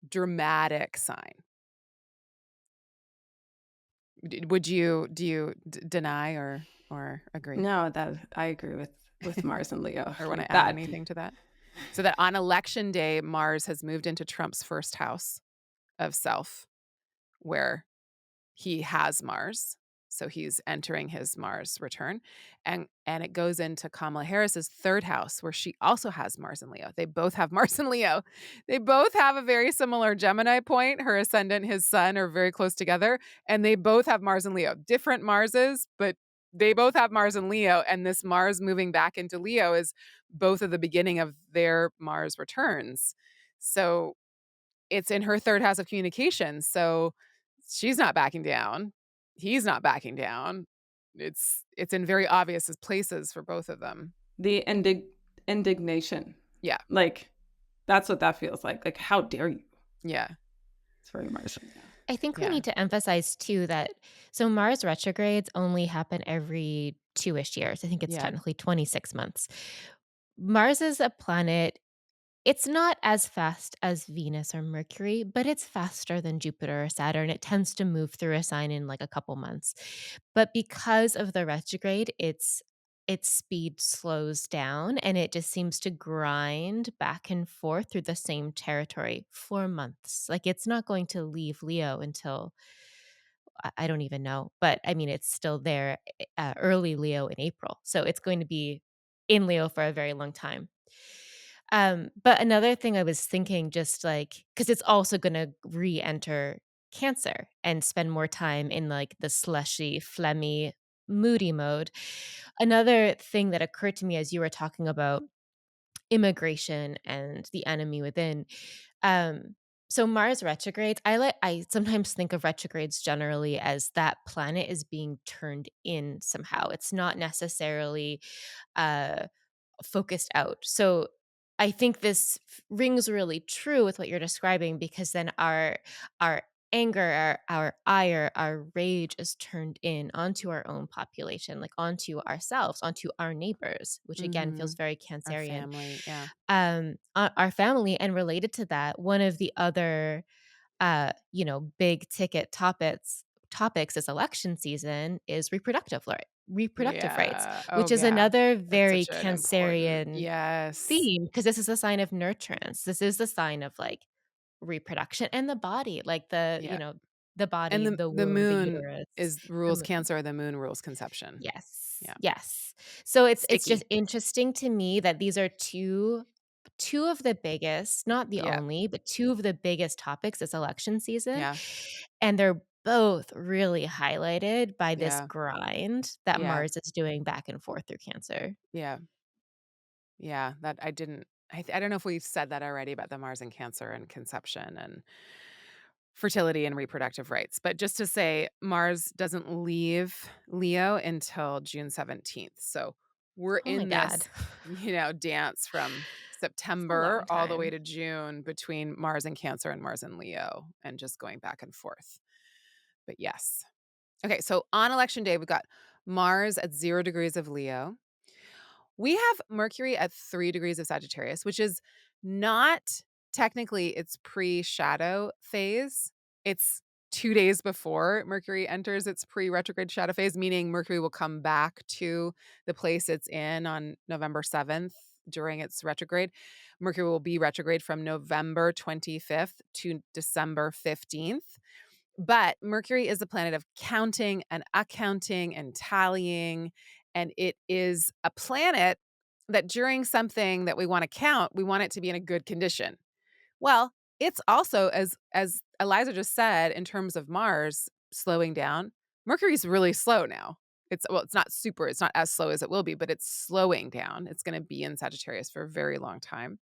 dramatic sign. Would you do you deny or agree? No, that I agree with Mars and Leo, Or wanna like add that. anything to that? So that on election day, Mars has moved into Trump's first house of self, where he has Mars, so he's entering his Mars return, and it goes into Kamala Harris's 3rd house, where she also has Mars and Leo. They both have Mars and Leo. They both have a very similar Gemini point. Her ascendant, his sun are very close together, and they both have Mars and Leo. Different Marses, but they both have Mars and Leo, and this Mars moving back into Leo is both of the beginning of their Mars returns. So it's in her 3rd house of communication, so she's not backing down. He's not backing down. It's in very obvious places for both of them. The indignation. Yeah, Like, that's what that feels like, how dare you? yeah, It's very Martian, yeah. I think we yeah, need to emphasize too that so Mars retrogrades only happen every 2-ish years. I think it's yeah. technically 26 months. Mars is a planet. It's not as fast as Venus or Mercury, but it's faster than Jupiter or Saturn. It tends to move through a sign in like a couple months. But because of the retrograde, its speed slows down and it just seems to grind back and forth through the same territory for months. Like it's not going to leave Leo until I don't even know, but I mean it's still there early Leo in April. So it's going to be in Leo for a very long time. But another thing I was thinking just like because it's also gonna re-enter Cancer and spend more time in, like, the slushy, phlegmy, moody mode. Another thing that occurred to me as you were talking about immigration and the enemy within, um, so Mars retrogrades, I sometimes think of retrogrades generally as that planet is being turned in somehow. It's not necessarily, uh focused out. So I think this rings really true with what you're describing because then our anger, our ire, our rage is turned in onto our own population, like onto ourselves, onto our neighbors, which again feels Mhm. very Our Cancerian. family, yeah. Our family, and related to that, one of the other big ticket topics this election season is reproductive rights, Yeah. Oh, which is yeah. another That's very such an important Cancerian yes. theme because this is a sign of nurturance. This is the sign of like reproduction and the body, like Yeah. the And body, the the womb, the moon uterus, is the rules moon. Cancer, the moon rules conception. Yes, Yeah. yes. So it's just Sticky. interesting to me that these are two of the biggest, not the Yeah. only, but two of the biggest topics this election season, Yeah. and they're both really highlighted by this Yeah. grind that Yeah. Mars is doing back and forth through Cancer. Yeah. Yeah, that I didn't I don't know if we've said that already about the Mars and Cancer and conception and fertility and reproductive rights, but just to say Mars doesn't leave Leo until June 17th. So we're Oh my in god. this, dance from It's a long September all the way time. to June between Mars and Cancer and Mars and Leo and just going back and forth. But yes. Okay, so on election day, we've got Mars at 0 degrees of Leo. We have Mercury at 3 degrees of Sagittarius, which is not technically its pre-shadow phase. It's 2 days before Mercury enters its pre-retrograde shadow phase, meaning Mercury will come back to the place it's in on November 7th during its retrograde. Mercury will be retrograde from November 25th to December 15th. But Mercury is the planet of counting and accounting and tallying, and it is a planet that during something that we wanna count, we want it to be in a good condition. Well, it's also as Eliza just said in terms of Mars slowing down, Mercury's really slow now. It's not as slow as it will be, but it's slowing down. It's gonna be in Sagittarius for a very long time,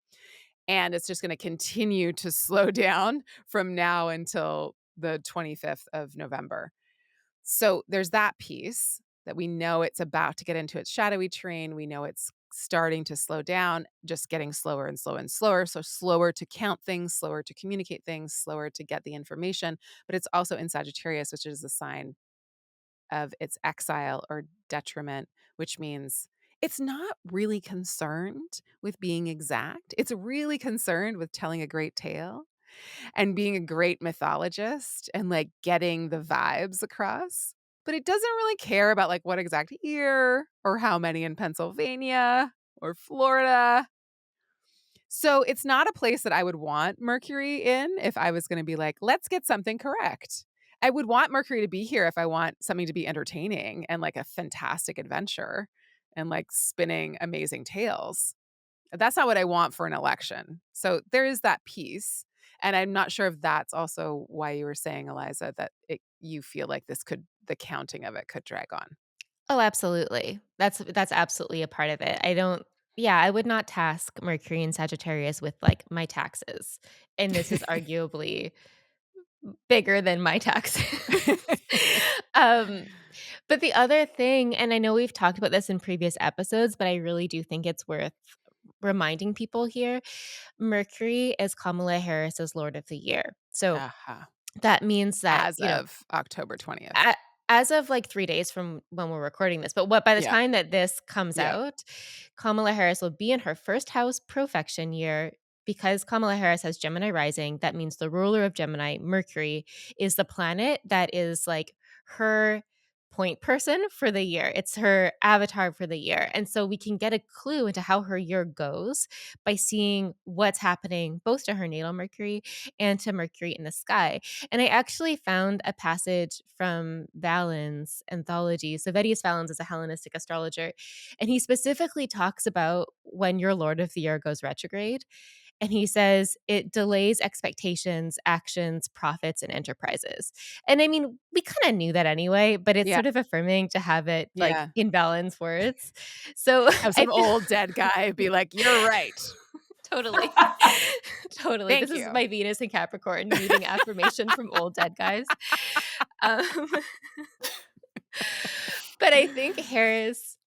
and it's just gonna continue to slow down from now until the 25th of November. So there's that piece that we know it's about to get into its shadowy train. We know it's starting to slow down, just getting slower and slower and slower. So slower to count things, slower to communicate things, slower to get the information. But it's also in Sagittarius, which is a sign of its exile or detriment, which means it's not really concerned with being exact. It's really concerned with telling a great tale. and being a great mythologist and, like, getting the vibes across, but it doesn't really care about, like, what exact year or how many in Pennsylvania or Florida. So, it's not a place that I would want Mercury in if I was gonna be like, "Let's get something correct." I would want Mercury to be here if I want something to be entertaining and, like, a fantastic adventure and, like, spinning amazing tales. That's not what I want for an election. So, there is that piece, and I'm not sure if that's also why you were saying, Eliza, that you feel like the counting of it could drag on. Oh, absolutely. That's absolutely a part of it. I don't yeah, I would not task Mercury and Sagittarius with, like, my taxes, and this is arguably bigger than my taxes. Um, but the other thing and I know we've talked about this in previous episodes, but I really do think it's worth reminding people here. Mercury is Kamala Harris's Lord of the Year. So, Uh-huh. that means that, As of October 20th. a as of, like, 3 days from when we're recording this, but what by the Yeah. time that this comes Yeah. out, Kamala Harris will be in her first house profection year. Because Kamala Harris has Gemini rising, that means the ruler of Gemini, Mercury, is the planet that is, like, her point person for the year. It's her avatar for the year, and so we can get a clue into how her year goes by seeing what's happening both to her natal Mercury and to Mercury in the sky. And I actually found a passage from Valens' anthology. So Vedius Valens is a Hellenistic astrologer, and he specifically talks about when your Lord of the Year goes retrograde. And he says it delays expectations, actions, profits, and enterprises. And I mean, we kind of knew that anyway, but it's Yeah. sort of affirming to have it like Yeah. in Valens' words. So Have I some feel old dead guy be like, "You're right. totally. Totally. This Thank is you." my Venus in Capricorn needing affirmation from old dead guys. Um, but I think Harris,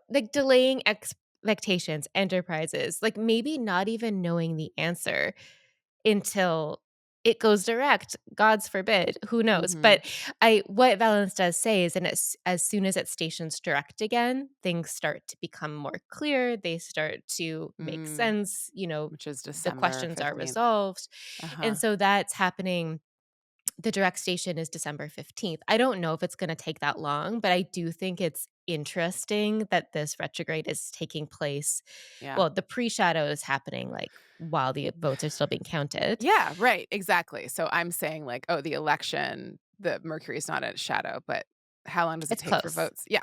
like delaying expectations, enterprises, like maybe not even knowing the answer until it goes direct. God's forbid, who knows? Mhm. But I what Valence does say is, and as soon as it stations direct again, things start to become more clear. They start to make Mm, sense. which is The December questions are 15th. resolved, Uh-huh. and so that's happening. The direct station is December 15th. I don't know if it's gonna take that long, but I do think it's interesting that this retrograde is taking place. Yeah. Well, the pre-shadow is happening, like, while the votes are still being counted. Yeah, right, exactly. So I'm saying like, oh, the election, the Mercury's not a shadow, but how long does it It's take for close. votes? Yeah,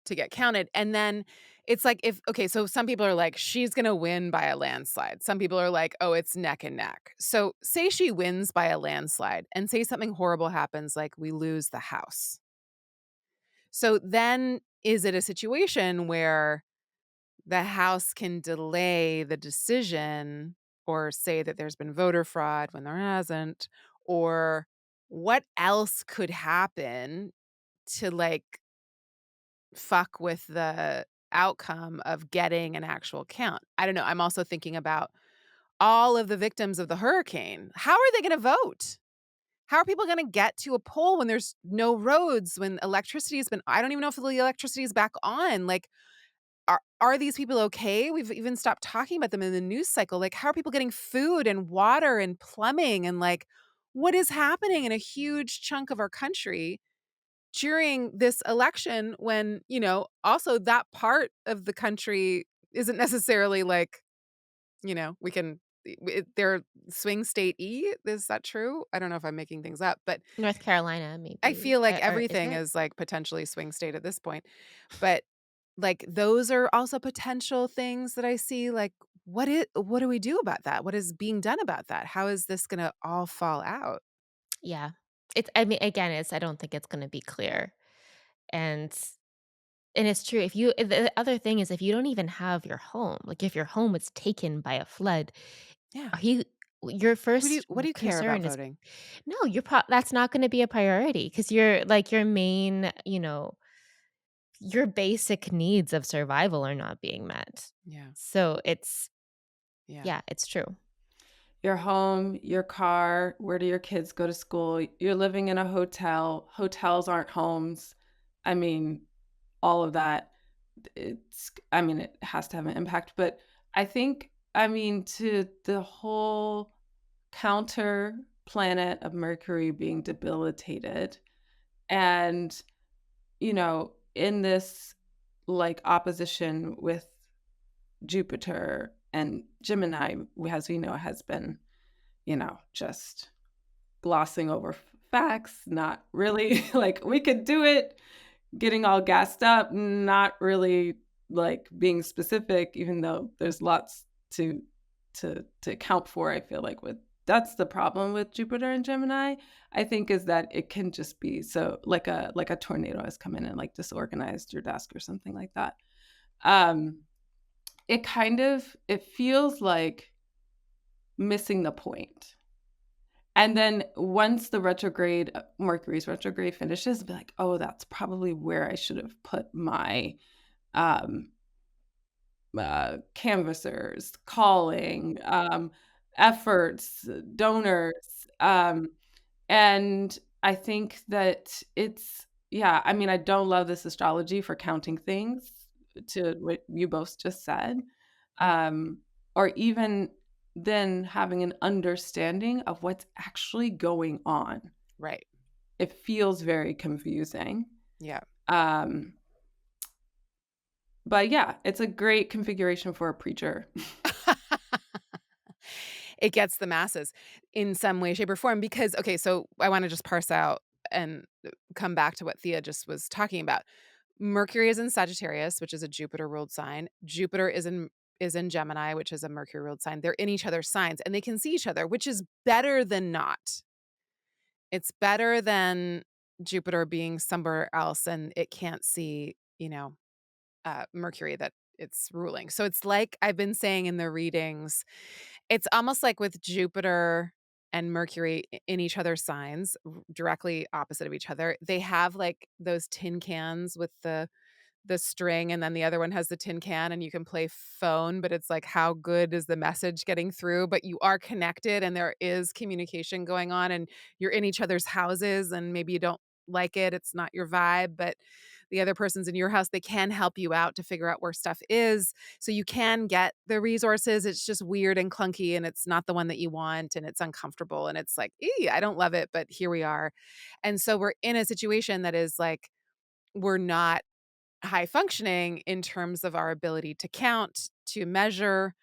to get counted. And then it's like if okay, so some people are like, she's gonna win by a landslide. Some people are like, oh, it's neck and neck. So say she wins by a landslide and say something horrible happens, like we lose the house. So then is it a situation where the House can delay the decision or say that there's been voter fraud when there hasn't, or what else could happen to, like, fuck with the outcome of getting an actual count? I don't know, I'm also thinking about all of the victims of the hurricane. How are they gonna vote? How are people gonna get to a poll when there's no roads, when electricity has been I don't even know if the electricity is back on, like, are these people okay? We've even stopped talking about them in the news cycle. Like, how are people getting food and water and plumbing and like what is happening in a huge chunk of our country during this election when, also that part of the country isn't necessarily like, we can they're swing state E. Is that true? I don't know if I'm making things up, but North Carolina, I maybe, feel like or is everything it? is like potentially swing state at this point. But like, those are also potential things that I see, like, what do we do about that? What is being done about that? How is this gonna all fall out? Yeah. I mean, again, I don't think it's gonna be clear, and it's true. If you the other thing is if you don't even have your home, like, if your home was taken by a flood, Yeah. are you your first What do you care about concern is voting? no, that's not gonna be a priority because your main, your basic needs of survival are not being met. Yeah. So Yeah. yeah, it's true. Your home, your car, where do your kids go to school? You're living in a hotel. Hotels aren't homes. I mean, all of that. I mean, it has to have an impact, but I think, I mean, to the whole counter planet of Mercury being debilitated. And, in this like opposition with Jupiter and Gemini, as we know, has been, just glossing over facts, not really like we could do it, getting all gassed up, not really like being specific, even though there's lots to account for. I feel like with that's the problem with Jupiter and Gemini. I think is that it can just be so like a tornado has come in and like disorganized your desk or something like that. Um, it feels like missing the point. And then once the retrograde, Mercury's retrograde finishes, be like, "Oh, that's probably where I should have put my, um, canvassers, calling, efforts, donors." And I think that it's yeah, I mean, I don't love this astrology for counting things to what you both just said, um, or even then having an understanding of what's actually going on. Right. It feels very confusing. Yeah. Um, but yeah, it's a great configuration for a preacher. It gets the masses in some way, shape, or form because okay, so I wanna just parse out and come back to what Thea just was talking about. Mercury is in Sagittarius, which is a Jupiter-ruled sign. Jupiter is in Gemini, which is a Mercury-ruled sign. They're in each other's signs, and they can see each other, which is better than not. It's better than Jupiter being somewhere else and it can't see, Mercury that it's ruling. So it's like I've been saying in the readings, it's almost like with Jupiter and Mercury in each other's signs, directly opposite of each other, they have like those tin cans with the string and then the other one has the tin can and you can play phone, but it's like how good is the message getting through? But you are connected and there is communication going on and you're in each other's houses and maybe you don't like it, it's not your vibe, but the other person's in your house, they can help you out to figure out where stuff is. So you can get the resources. It's just weird and clunky and it's not the one that you want and it's uncomfortable and it's like, I don't love it, but here we are. And so we're in a situation that is like, we're not high functioning in terms of our ability to count, to measure,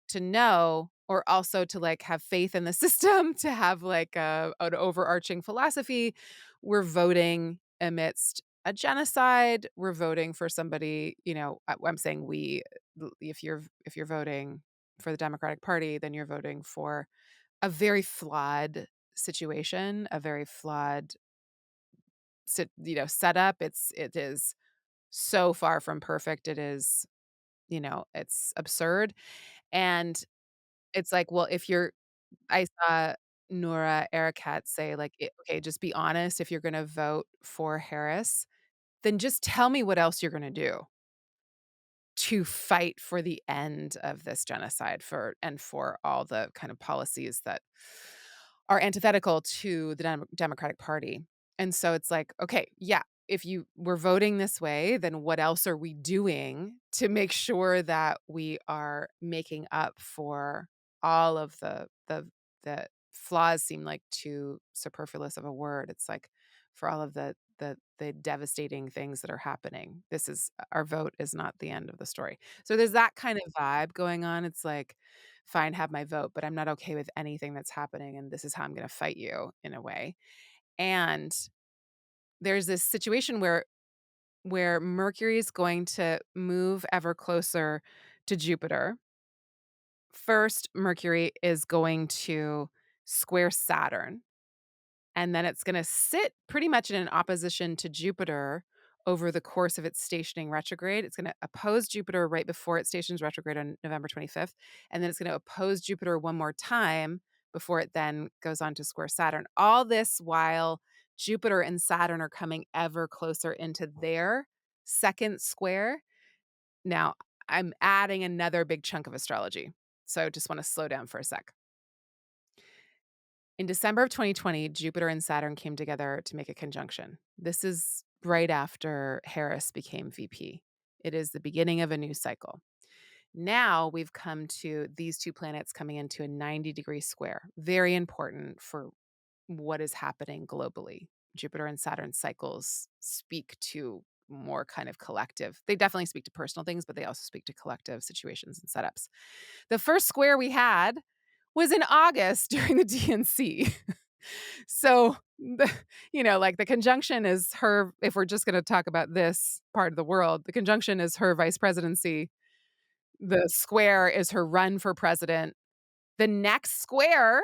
to know, or also to like have faith in the system, to have like an overarching philosophy. We're voting amidst a genocide. We're voting for somebody, I'm saying we if you're voting for the Democratic Party, then you're voting for a very flawed situation, a very flawed setup. It is so far from perfect. It is, it's absurd. And it's like, well, if you're I saw Nora Erakat say, like, "Okay, just be honest. If you're gonna vote for Harris, then just tell me what else you're gonna do to fight for the end of this genocide for all the kind of policies that are antithetical to the Democratic Party." And so it's like, okay, yeah, if you were voting this way, then what else are we doing to make sure that we are making up for all of the flaws seem like too superfluous of a word. It's like for all of the devastating things that are happening. This is our vote is not the end of the story. So there's that kind of vibe going on. It's like, fine, have my vote, but I'm not okay with anything that's happening, and this is how I'm gonna fight you in a way. And there's this situation where Mercury is going to move ever closer to Jupiter. First, Mercury is going to square Saturn, and then it's gonna sit pretty much in an opposition to Jupiter over the course of its stationing retrograde. It's gonna oppose Jupiter right before it stations retrograde on November 25th, and then it's gonna oppose Jupiter one more time before it then goes on to square Saturn. All this while Jupiter and Saturn are coming ever closer into their second square. Now, I'm adding another big chunk of astrology, so just wanna slow down for a sec. In December of 2020, Jupiter and Saturn came together to make a conjunction. This is right after Harris became VP. It is the beginning of a new cycle. Now we've come to these two planets coming into a 90-degree square. Very important for what is happening globally. Jupiter and Saturn cycles speak to more kind of collective. They definitely speak to personal things, but they also speak to collective situations and setups. The first square we had was in August during the DNC. So, like the conjunction is her, if we're just going to talk about this part of the world, the conjunction is her vice presidency. The square is her run for president. The next square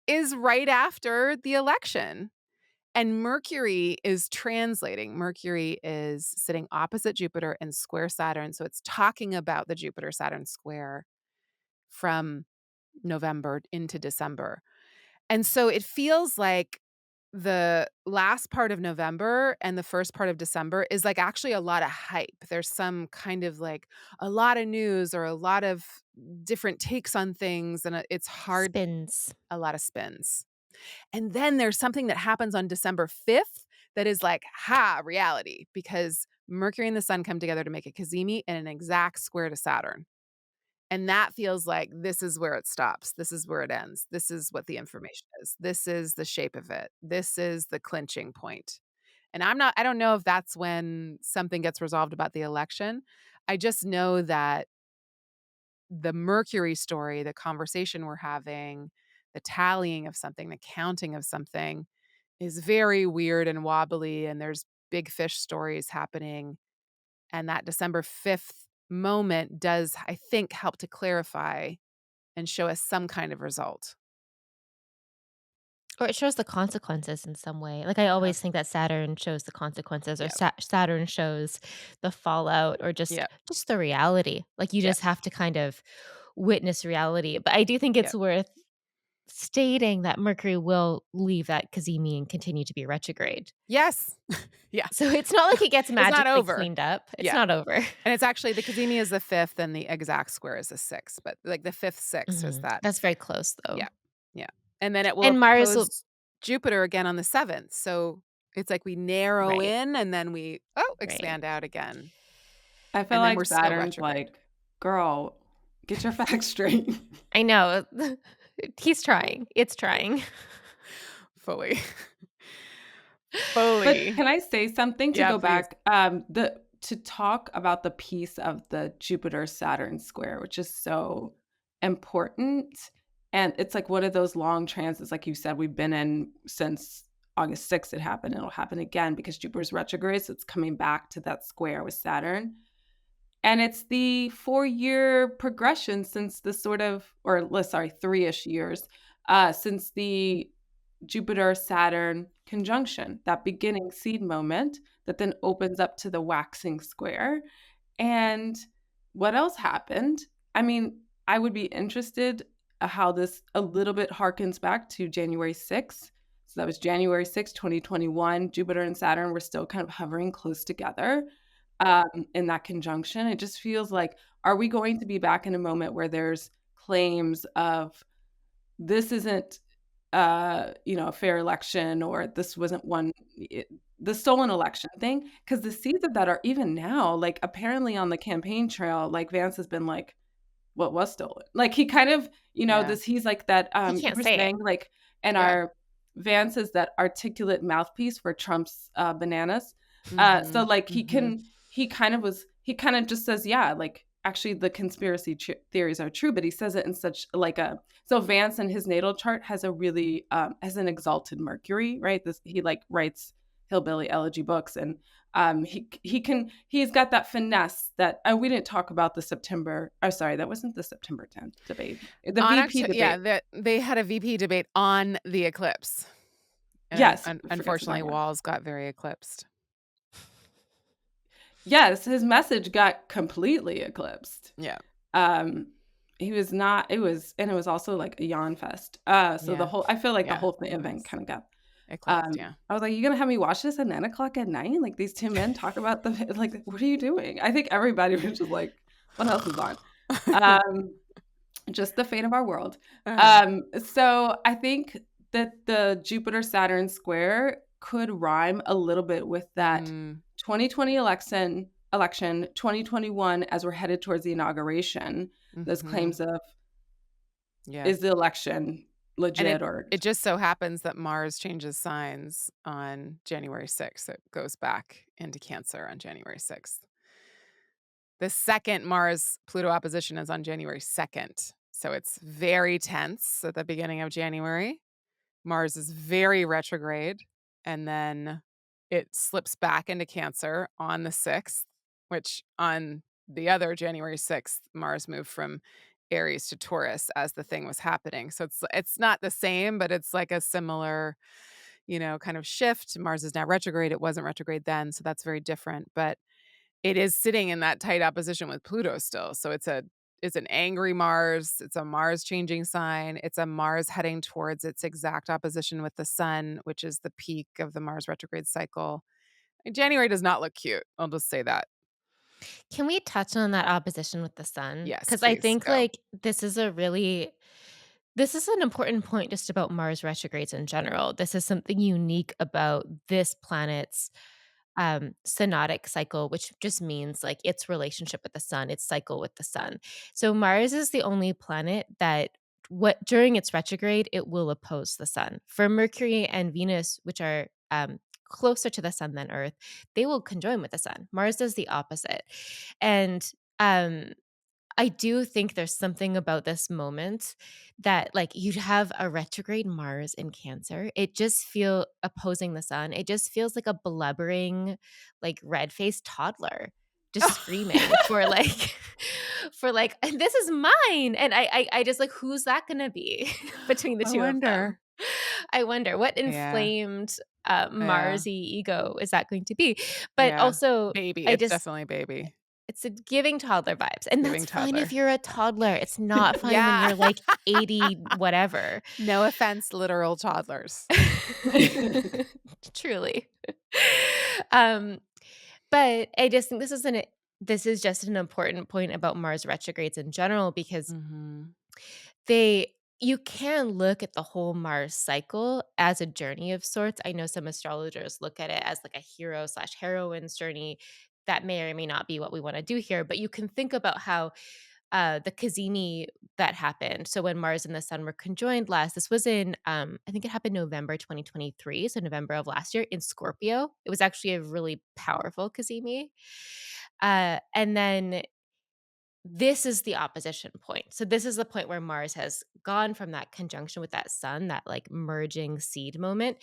is right after the election. And Mercury is translating. Mercury is sitting opposite Jupiter and square Saturn. So it's talking about the Jupiter Saturn square from November into December. And so it feels like the last part of November and the first part of December is like actually a lot of hype. There's some kind of like a lot of news or a lot of different takes on things. And it's hard, Spins. a lot of spins. And then there's something that happens on December 5th that is like, reality, because Mercury and the Sun come together to make a cazimi and an exact square to Saturn. And that feels like this is where it stops. This is where it ends. This is what the information is. This is the shape of it. This is the clinching point. And I don't know if that's when something gets resolved about the election. I just know that the Mercury story, the conversation we're having, the tallying of something, the counting of something is very weird and wobbly. And there's big fish stories happening. And that December 5th moment does, I think, help to clarify and show us some kind of result. Or it shows the consequences in some way. Like, I Uh-huh. always think that Saturn shows the consequences, or Yeah. Saturn shows the fallout, or just Yeah. just the reality. Like, you Yeah. just have to kind of witness reality. But I do think Yeah. it's worth stating that Mercury will leave that cazimi and continue to be retrograde. Yes. Yeah. So it's not like it gets It's not magically over. cleaned up. It's Yeah. not over. And it's actually the cazimi is the 5th and the exact square is the 6th, but like the 5th, 6th is Mhm. that. That's very close, though. Yeah. Yeah. And then it will And Mars will oppose Jupiter again on the 7th. So it's like we narrow right, in and then we right. expand out again. I feel And then like we're still Saturn's retrograde. like, "Girl, get your facts straight." I know. He's trying. It's trying. Fully. But Fully. can I say something to Yeah, go please. back? The to talk about the piece of the Jupiter-Saturn square, which is so important, and it's like one of those long transits, like you said, we've been in since August 6th it happened, and it'll happen again because Jupiter's retrograde, so it's coming back to that square with Saturn. And it's the 4-year progression since the sort of or le sorry, 3-ish years, since the Jupiter-Saturn conjunction, that beginning seed moment that then opens up to the waxing square. And what else happened? I mean, I would be interested how this a little bit harkens back to January 6th. So that was January 6th, 2021. Jupiter and Saturn were still kind of hovering close together in that conjunction. It just feels like, are we going to be back in a moment where there's claims of this isn't a fair election, or this wasn't one the stolen election thing? Because the seeds of that are even now, like, apparently on the campaign trail, like, Vance has been like, "What was stolen?" Like, he kind of, Yeah. this he's like that, He you can't were say it. saying, like, and Yeah. our Vance is that articulate mouthpiece for Trump's, bananas. So, Mhm. like, Mhm. he kinda just says, "Yeah, like, actually, the conspiracy theories are true," but he says it in such like a so Vance in his natal chart has a really, has an exalted Mercury, right? He, like, writes hillbilly elegy books, and, he's got that finesse that we didn't talk about the September oh, sorry, that wasn't the September 10th debate. The On VP Octo yeah, debate. that they had a VP debate on the eclipse, and Yes, forget to unfortunately, find one. Walls got very eclipsed. Yes, his message got completely eclipsed. Yeah. Um, he was not it was also like a yawn fest. So the Yeah. whole I feel like the Yeah, whole it event was kinda got eclipsed, yeah. I was like, "You gonna have me watch this at 9 o'clock at night? Like, these 2 men talk about the like, what are you doing?" I think everybody was just like, "What else is on?" Um, just the fate of our world. Uh-huh. So I think that the Jupiter-Saturn square could rhyme a little bit with that Mm. 2020 election election, 2021 as we're headed towards the inauguration, those Mhm. claims of, Yeah. is the election And legit or it just so happens that Mars changes signs on January 6th. It goes back into Cancer on January 6th. The second Mars Pluto opposition is on January 2nd. So it's very tense at the beginning of January. Mars is very retrograde, and then it slips back into Cancer on the 6th, which on the other January 6th, Mars moved from Aries to Taurus as the thing was happening. So it's not the same, but it's like a similar, kind of shift. Mars is now retrograde. It wasn't retrograde then, so that's very different, but it is sitting in that tight opposition with Pluto still. So it's an angry Mars, it's a Mars changing sign, it's a Mars heading towards its exact opposition with the Sun, which is the peak of the Mars retrograde cycle. And January does not look cute. I'll just say that. Can we touch on that opposition with the sun? Yes, Because I please think, go. like, this is an important point just about Mars retrogrades in general. This is something unique about this planet's synodic cycle, which just means like its relationship with the sun, its cycle with the sun. So Mars is the only planet that what during its retrograde it will oppose the sun. For Mercury and Venus, which are closer to the sun than Earth, they will conjoin with the sun. Mars does the opposite, and um, I do think there's something about this moment that, like, you'd have a retrograde Mars in Cancer. It just feel opposing the sun. It just feels like a blubbering, like, red-faced toddler just screaming for, like for, like, "This is mine!" And I just, like, who's that gonna be between the I 2 of them? wonder. I wonder what Yeah, inflamed, yeah, Mars-y ego is that going to be? But yeah. also, Baby, I it's just definitely baby. it's a giving toddler vibes, and that's Giving fine if toddler. you're a toddler. It's not fine when Yeah. you're, like, 80 whatever. No offense, literal toddlers. Truly. Um, but I just think this is just an important point about Mars retrogrades in general because Mhm. they you can look at the whole Mars cycle as a journey of sorts. I know some astrologers look at it as like a hero/heroine's journey. That may or may not be what we wanna do here, but you can think about how the cazimi that happened. So when Mars and the Sun were conjoined last, this was in I think it happened November 2023, so November of last year in Scorpio. It was actually a really powerful cazimi. And then this is the opposition point. So this is the point where Mars has gone from that conjunction with that Sun, that like merging seed moment,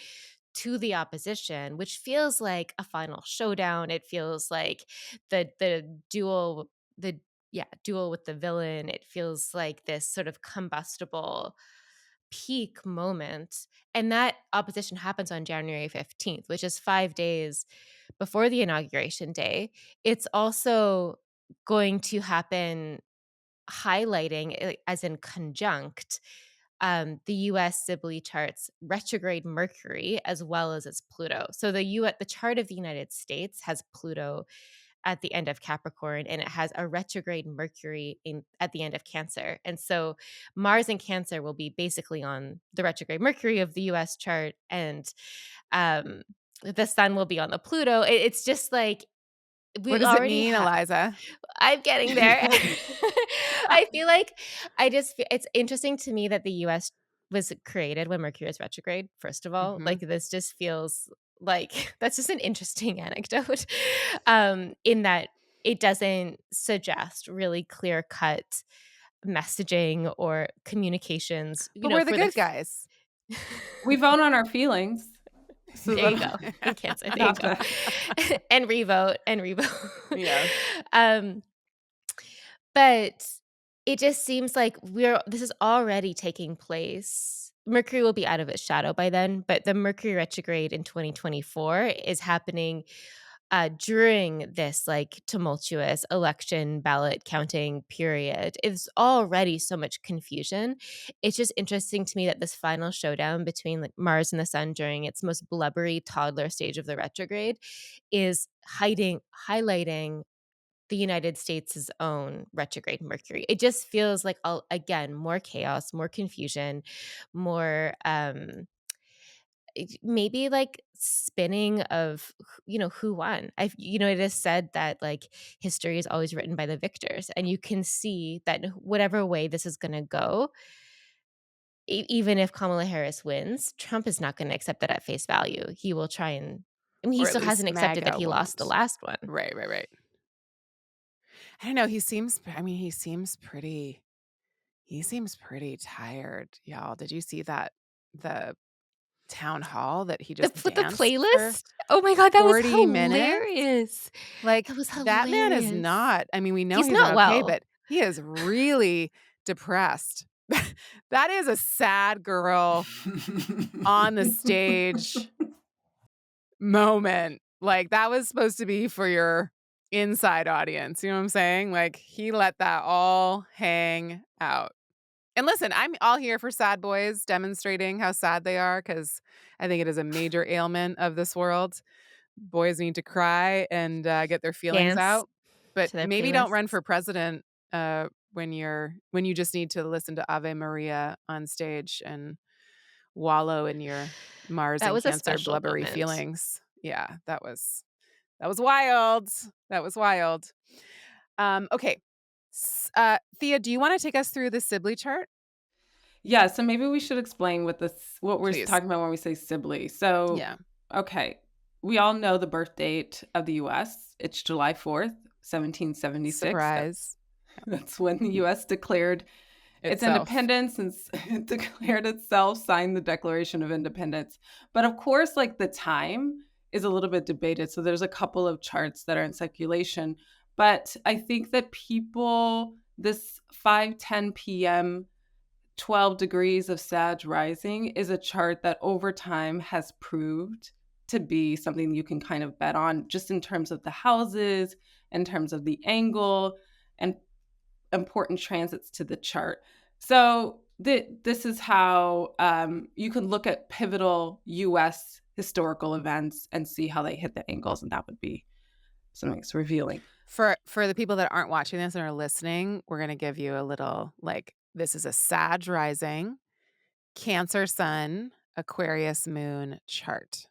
to the opposition, which feels like a final showdown. It feels like the duel, the yeah, duel with the villain. It feels like this sort of combustible peak moment. And that opposition happens on January 15th, which is 5 days before the inauguration day. It's also going to happen highlighting, as in conjunct, the US Sibley charts retrograde Mercury as well as its Pluto. So the chart of the United States has Pluto at the end of Capricorn and it has a retrograde Mercury in at the end of Cancer. And so Mars in Cancer will be basically on the retrograde Mercury of the US chart and um the sun will be on the Pluto. It's just like What we does it already mean, have Eliza? I'm getting there. I feel like it's interesting to me that the US was created when Mercury is retrograde, first of all. Like, Mhm. this just feels like that's just an interesting anecdote, in that it doesn't suggest really clear-cut messaging or communications, But we're the for the good guys. We vote on our feelings. So there you that go. In Cancer, there you not go. to And revote, and revote. Yeah. Um But it just seems like this is already taking place. Mercury will be out of its shadow by then, but the Mercury retrograde in 2024 is happening during this like tumultuous election ballot counting period. It's already so much confusion. It's just interesting to me that this final showdown between like Mars and the Sun during its most blubbery toddler stage of the retrograde is highlighting the United States' own retrograde Mercury. It just feels like, again, more chaos, more confusion, more maybe like spinning of who won. It is said that like history is always written by the victors, and you can see that whatever way this is going to go, even if Kamala Harris wins, Trump is not going to accept that at face value. He will try and, I mean, he Or at still hasn't least accepted that MAGA he lost the won't. last one. Right, right, right. I don't know, he seems pretty tired, y'all. Did you see the town hall that he just The danced for playlist? Oh my god, that was 40 minutes? hilarious. Like, That was that man is hilarious. not, I mean, we know He's he's not not okay, well. but he is really depressed. That is a sad girl on the stage moment. Like, that was supposed to be for your inside audience, you know what I'm saying? Like, he let that all hang out. And listen, I'm all here for sad boys demonstrating how sad they are, because I think it is a major ailment of this world. Boys need to cry and, get their feelings Dance out, but to their maybe don't run playlists. for president, when you just need to listen to Ave Maria on stage and wallow in your Mars That and was a Cancer special blubbery moment. feelings. Yeah, that was wild. That was wild. Okay. Thea, do you wanna take us through the Sibley chart, Yeah, so maybe we should explain what we're please? talking about when we say Sibley. So, Yeah. okay, we all know the birth date of the US. It's July 4th, 1776. Surprise. That's when the US declared its Itself. independence and declared itself, signed the Declaration of Independence. But of course, like the time is a little bit debated. So there's a couple of charts that are in circulation. But I think that this 5:10 p.m. 12 degrees of Sag rising is a chart that over time has proved to be something you can kind of bet on, just in terms of the houses, in terms of the angle, and important transits to the chart. So this is how you can look at pivotal US historical events and see how they hit the angles, and that would be something that's revealing. For the people that aren't watching this and are listening, we're gonna give you a little, like, this is a Sag rising, Cancer sun, Aquarius moon chart.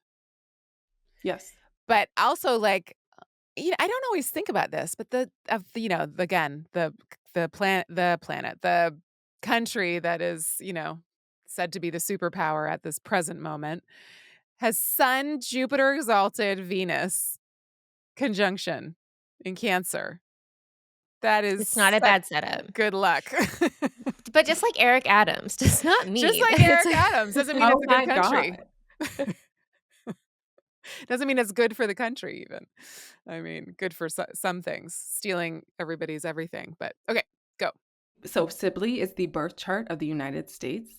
Yes. But also, like, I don't always think about this, but again, the country that is, said to be the superpower at this present moment has Sun, Jupiter exalted, Venus conjunction in Cancer. That is It's not a such bad setup. good luck. But just like Eric Adams does not Just mean like that it's Eric a Adams doesn't mean it's Oh a good my country. God. Doesn't mean it's good for the country even. I mean, good for some things, stealing everybody's everything, but okay, go. So Sibley is the birth chart of the United States,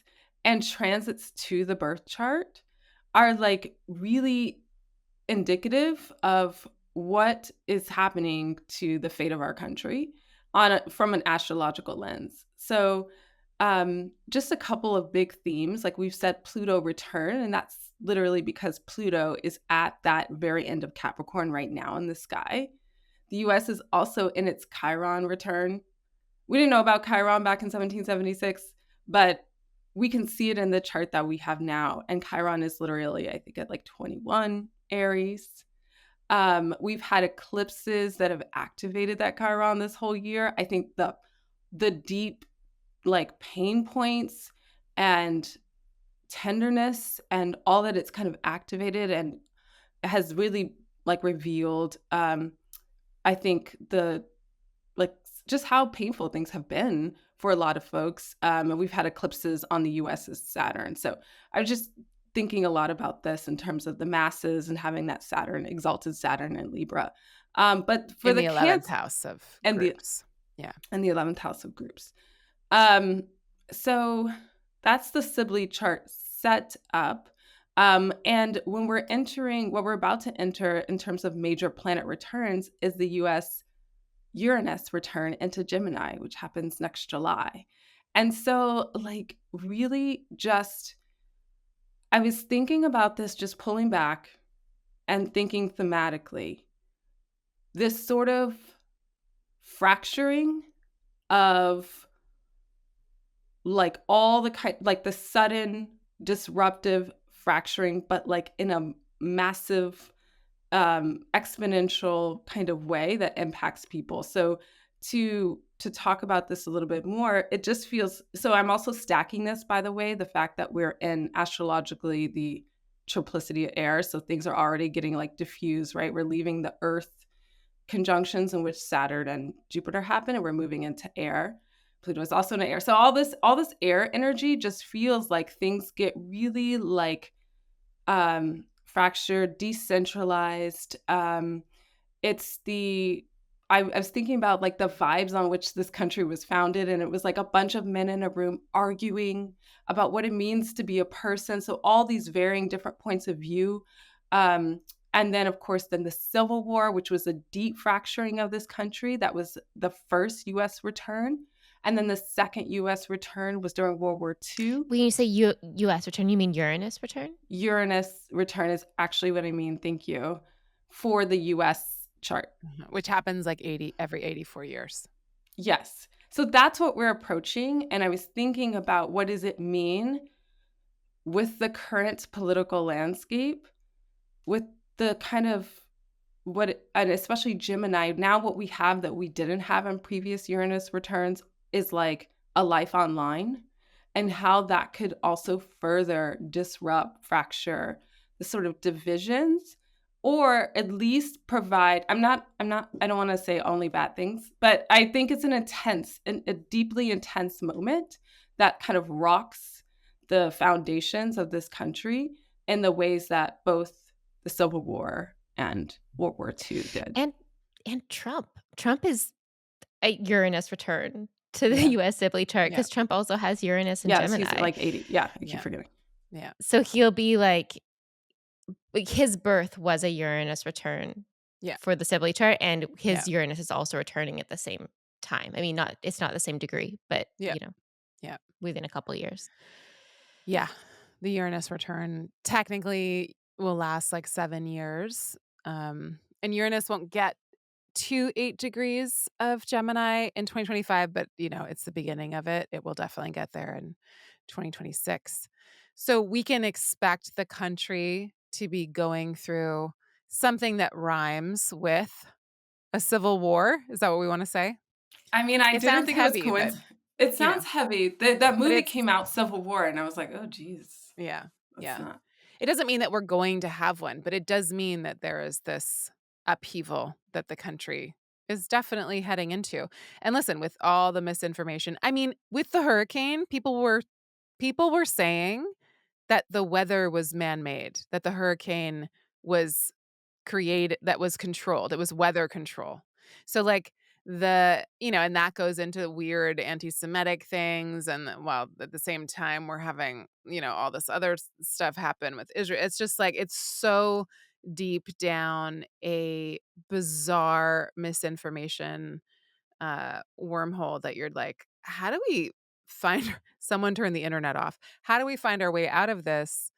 and transits to the birth chart are like really indicative of what is happening to the fate of our country from an astrological lens. So, just a couple of big themes, like we've said, Pluto return, and that's literally because Pluto is at that very end of Capricorn right now in the sky. The US is also in its Chiron return. We didn't know about Chiron back in 1776, but we can see it in the chart that we have now. And Chiron is literally, I think, at like 21 Aries. We've had eclipses that have activated that Chiron this whole year. I think the deep like pain points and tenderness and all that it's kind of activated and has really like revealed I think the like just how painful things have been for a lot of folks. And we've had eclipses on the US's Saturn. So I was just thinking a lot about this in terms of the masses and having that Saturn, exalted Saturn in Libra. But for In the the 11th Cancer house of and groups. Yeah. the 11th house of groups. Um, so that's the Sibley chart set up. And when we're entering, what we're about to enter in terms of major planet returns is the US Uranus return into Gemini, which happens next July. And so, like, really just, I was thinking about this, just pulling back and thinking thematically, this sort of fracturing of like all the kind, like the sudden disruptive fracturing, but like in a massive exponential kind of way that impacts people. So to talk about this a little bit more, it just feels so I'm also stacking this, by the way, the fact that we're in astrologically the triplicity of air. So things are already getting like diffused, right? We're leaving the Earth conjunctions in which Saturn and Jupiter happen, and we're moving into air. Pluto is also in air. So all this air energy just feels like things get really like fractured, decentralized. It's the I was thinking about like the vibes on which this country was founded, and it was like a bunch of men in a room arguing about what it means to be a person. So all these varying different points of view. Um, and then, of course, then the Civil War, which was a deep fracturing of this country. That was the first U.S. return. And then the second U.S. return was during World War II. When you say US return, you mean Uranus return? Uranus return is actually what I mean. Thank you for the US chart. Which happens like every 84 years. Yes. So that's what we're approaching. And I was thinking about what does it mean with the current political landscape, with the kind of and especially Gemini, now what we have that we didn't have in previous Uranus returns is like a life online, and how that could also further disrupt, fracture the sort of divisions, or at least provide, I don't want to say only bad things, but I think it's a deeply intense moment that kind of rocks the foundations of this country in the ways that both the Civil War and World War II did. And Trump. Trump is a Uranus return to the Yeah. US Sibley chart Yeah. because Trump also has Uranus and Yes, he's Gemini. like 80. Yeah, I keep Yeah. forgetting. Yeah. So he'll be like his birth was a Uranus return Yeah. for the Sibley chart, and his Yeah. Uranus is also returning at the same time. I mean, it's not the same degree, but Yeah. Yeah. within a couple years. Yeah. The Uranus return technically will last like 7 years. And Uranus won't get to 8 degrees of Gemini in 2025, but it's the beginning of it. It will definitely get there in 2026. So we can expect the country to be going through something that rhymes with a civil war. Is that what we want to say? I mean, I It didn't sounds think it was heavy, coincidence. It you know, sounds heavy. That but movie it's came out, Civil War, and I was like, oh, geez, yeah. that's Yeah. not. It doesn't mean that we're going to have one, but it does mean that there is this upheaval that the country is definitely heading into. And listen, with all the misinformation, I mean, with the hurricane, people were saying that the weather was man-made, that the hurricane was that was controlled. It was weather control. So like and that goes into weird anti-Semitic things. And while at the same time we're having, all this other stuff happen with Israel. It's just like, it's so deep down a bizarre misinformation wormhole that you're like, how do we find someone turn the internet off? How do we find our way out of this?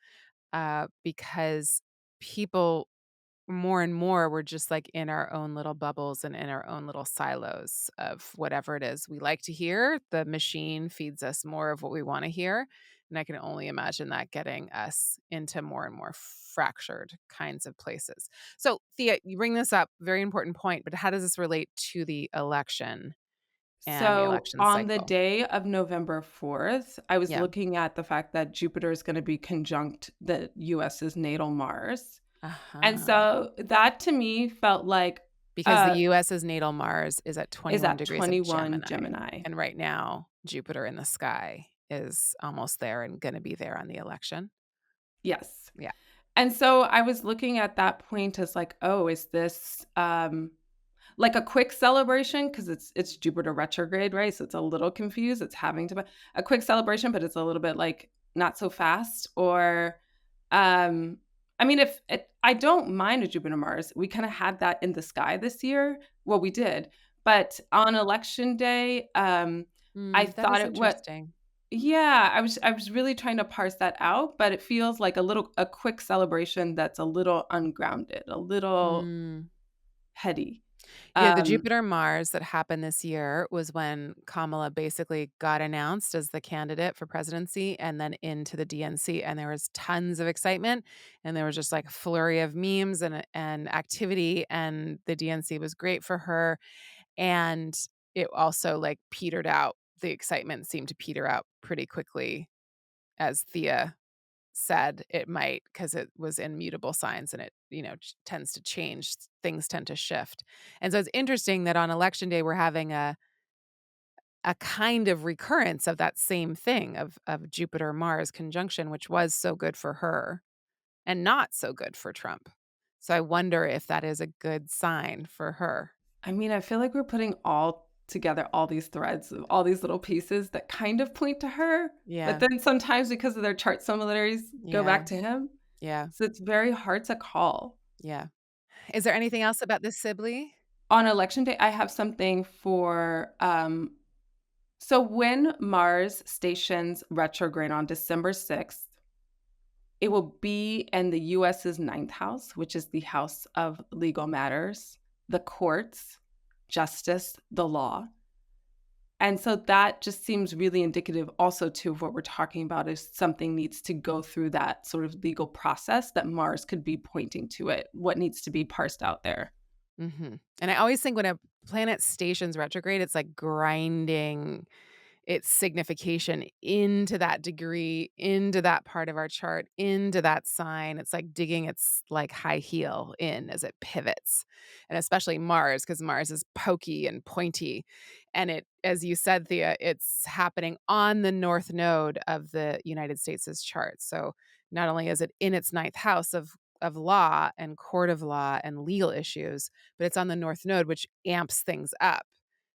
Because people more and more we're just like in our own little bubbles and in our own little silos of whatever it is we like to hear. The machine feeds us more of what we want to hear. And I can only imagine that getting us into more and more fractured kinds of places. So, Thea, you bring this up, very important point, but how does this relate to the election and the So election on the cycle? day of November 4th, I was Yeah. looking at the fact that Jupiter is going to be conjunct the US's natal Mars. And Uh-huh. so that to me felt like Because the uh US's natal Mars is at is 21 at degrees of 21 Gemini. Gemini. And right now, Jupiter in the sky is almost there and going to be there on the election. Yes. Yeah. And so I was looking at that point as like, oh, is this like a quick celebration because it's Jupiter retrograde, right? So it's a little confused. It's having to be a quick celebration, but it's a little bit like not so fast. Or, I mean, I don't mind a Jupiter Mars. We kind of had that in the sky this year. Well, we did, but on election day, I That thought is it what. interesting. Yeah, I was really trying to parse that out, but it feels like a quick celebration that's a little ungrounded, a little Mm. heady. Yeah, the Um, Jupiter Mars that happened this year was when Kamala basically got announced as the candidate for presidency and then into the DNC, and there was tons of excitement, and there was just like a flurry of memes and activity, and the DNC was great for her, and it also like petered out. The excitement seemed to peter out pretty quickly, as Thea said it might, because it was in mutable signs and it, tends to change, things tend to shift. And so it's interesting that on election day, we're having a kind of recurrence of that same thing of Jupiter-Mars conjunction, which was so good for her and not so good for Trump. So I wonder if that is a good sign for her. I mean, I feel like we're putting all together all these threads of all these little pieces that kind of point to her, but Yeah. then sometimes because of their chart similarities go Yeah. back to him. Yeah. So it's very hard to call. Yeah. Is there anything else about this Sibley? On election day, I have something for so when Mars stations retrograde on December 6th, it will be in the US's ninth house, which is the house of legal matters, the courts, justice, the law. And so that just seems really indicative also too of what we're talking about is something needs to go through that sort of legal process that Mars could be pointing to it, what needs to be parsed out there. Mhm. And I always think when a planet stations retrograde, it's like grinding its signification into that degree, into that part of our chart, into that sign. It's like digging its like high heel in as it pivots. And especially Mars, because Mars is pokey and pointy. And it, as you said, Thea, it's happening on the north node of the United States' chart. So not only is it in its ninth house of law and court of law and legal issues, but it's on the north node, which amps things up.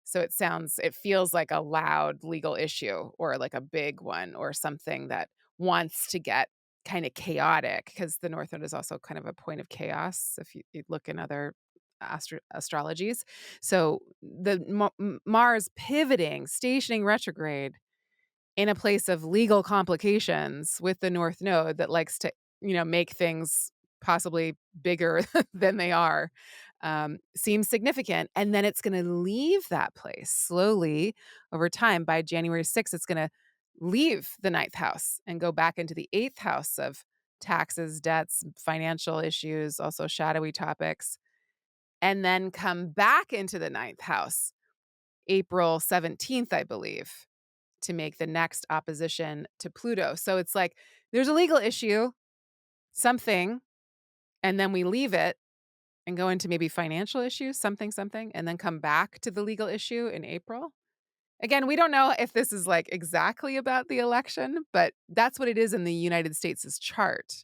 So it feels like a loud legal issue or like a big one or something that wants to get kind of chaotic, because the North Node is also kind of a point of chaos if you look in other astrologies. So the Mars pivoting, stationing retrograde in a place of legal complications with the North Node that likes to, make things possibly bigger than they are, seems significant. And then it's going to leave that place slowly over time. By January 6th, it's going to leave the ninth house and go back into the eighth house of taxes, debts, financial issues, also shadowy topics, and then come back into the ninth house April 17th, I believe, to make the next opposition to Pluto. So it's like there's a legal issue, something, and then we leave it and go into maybe financial issues, something, and then come back to the legal issue in April. Again, we don't know if this is like exactly about the election, but that's what it is in the United States' chart.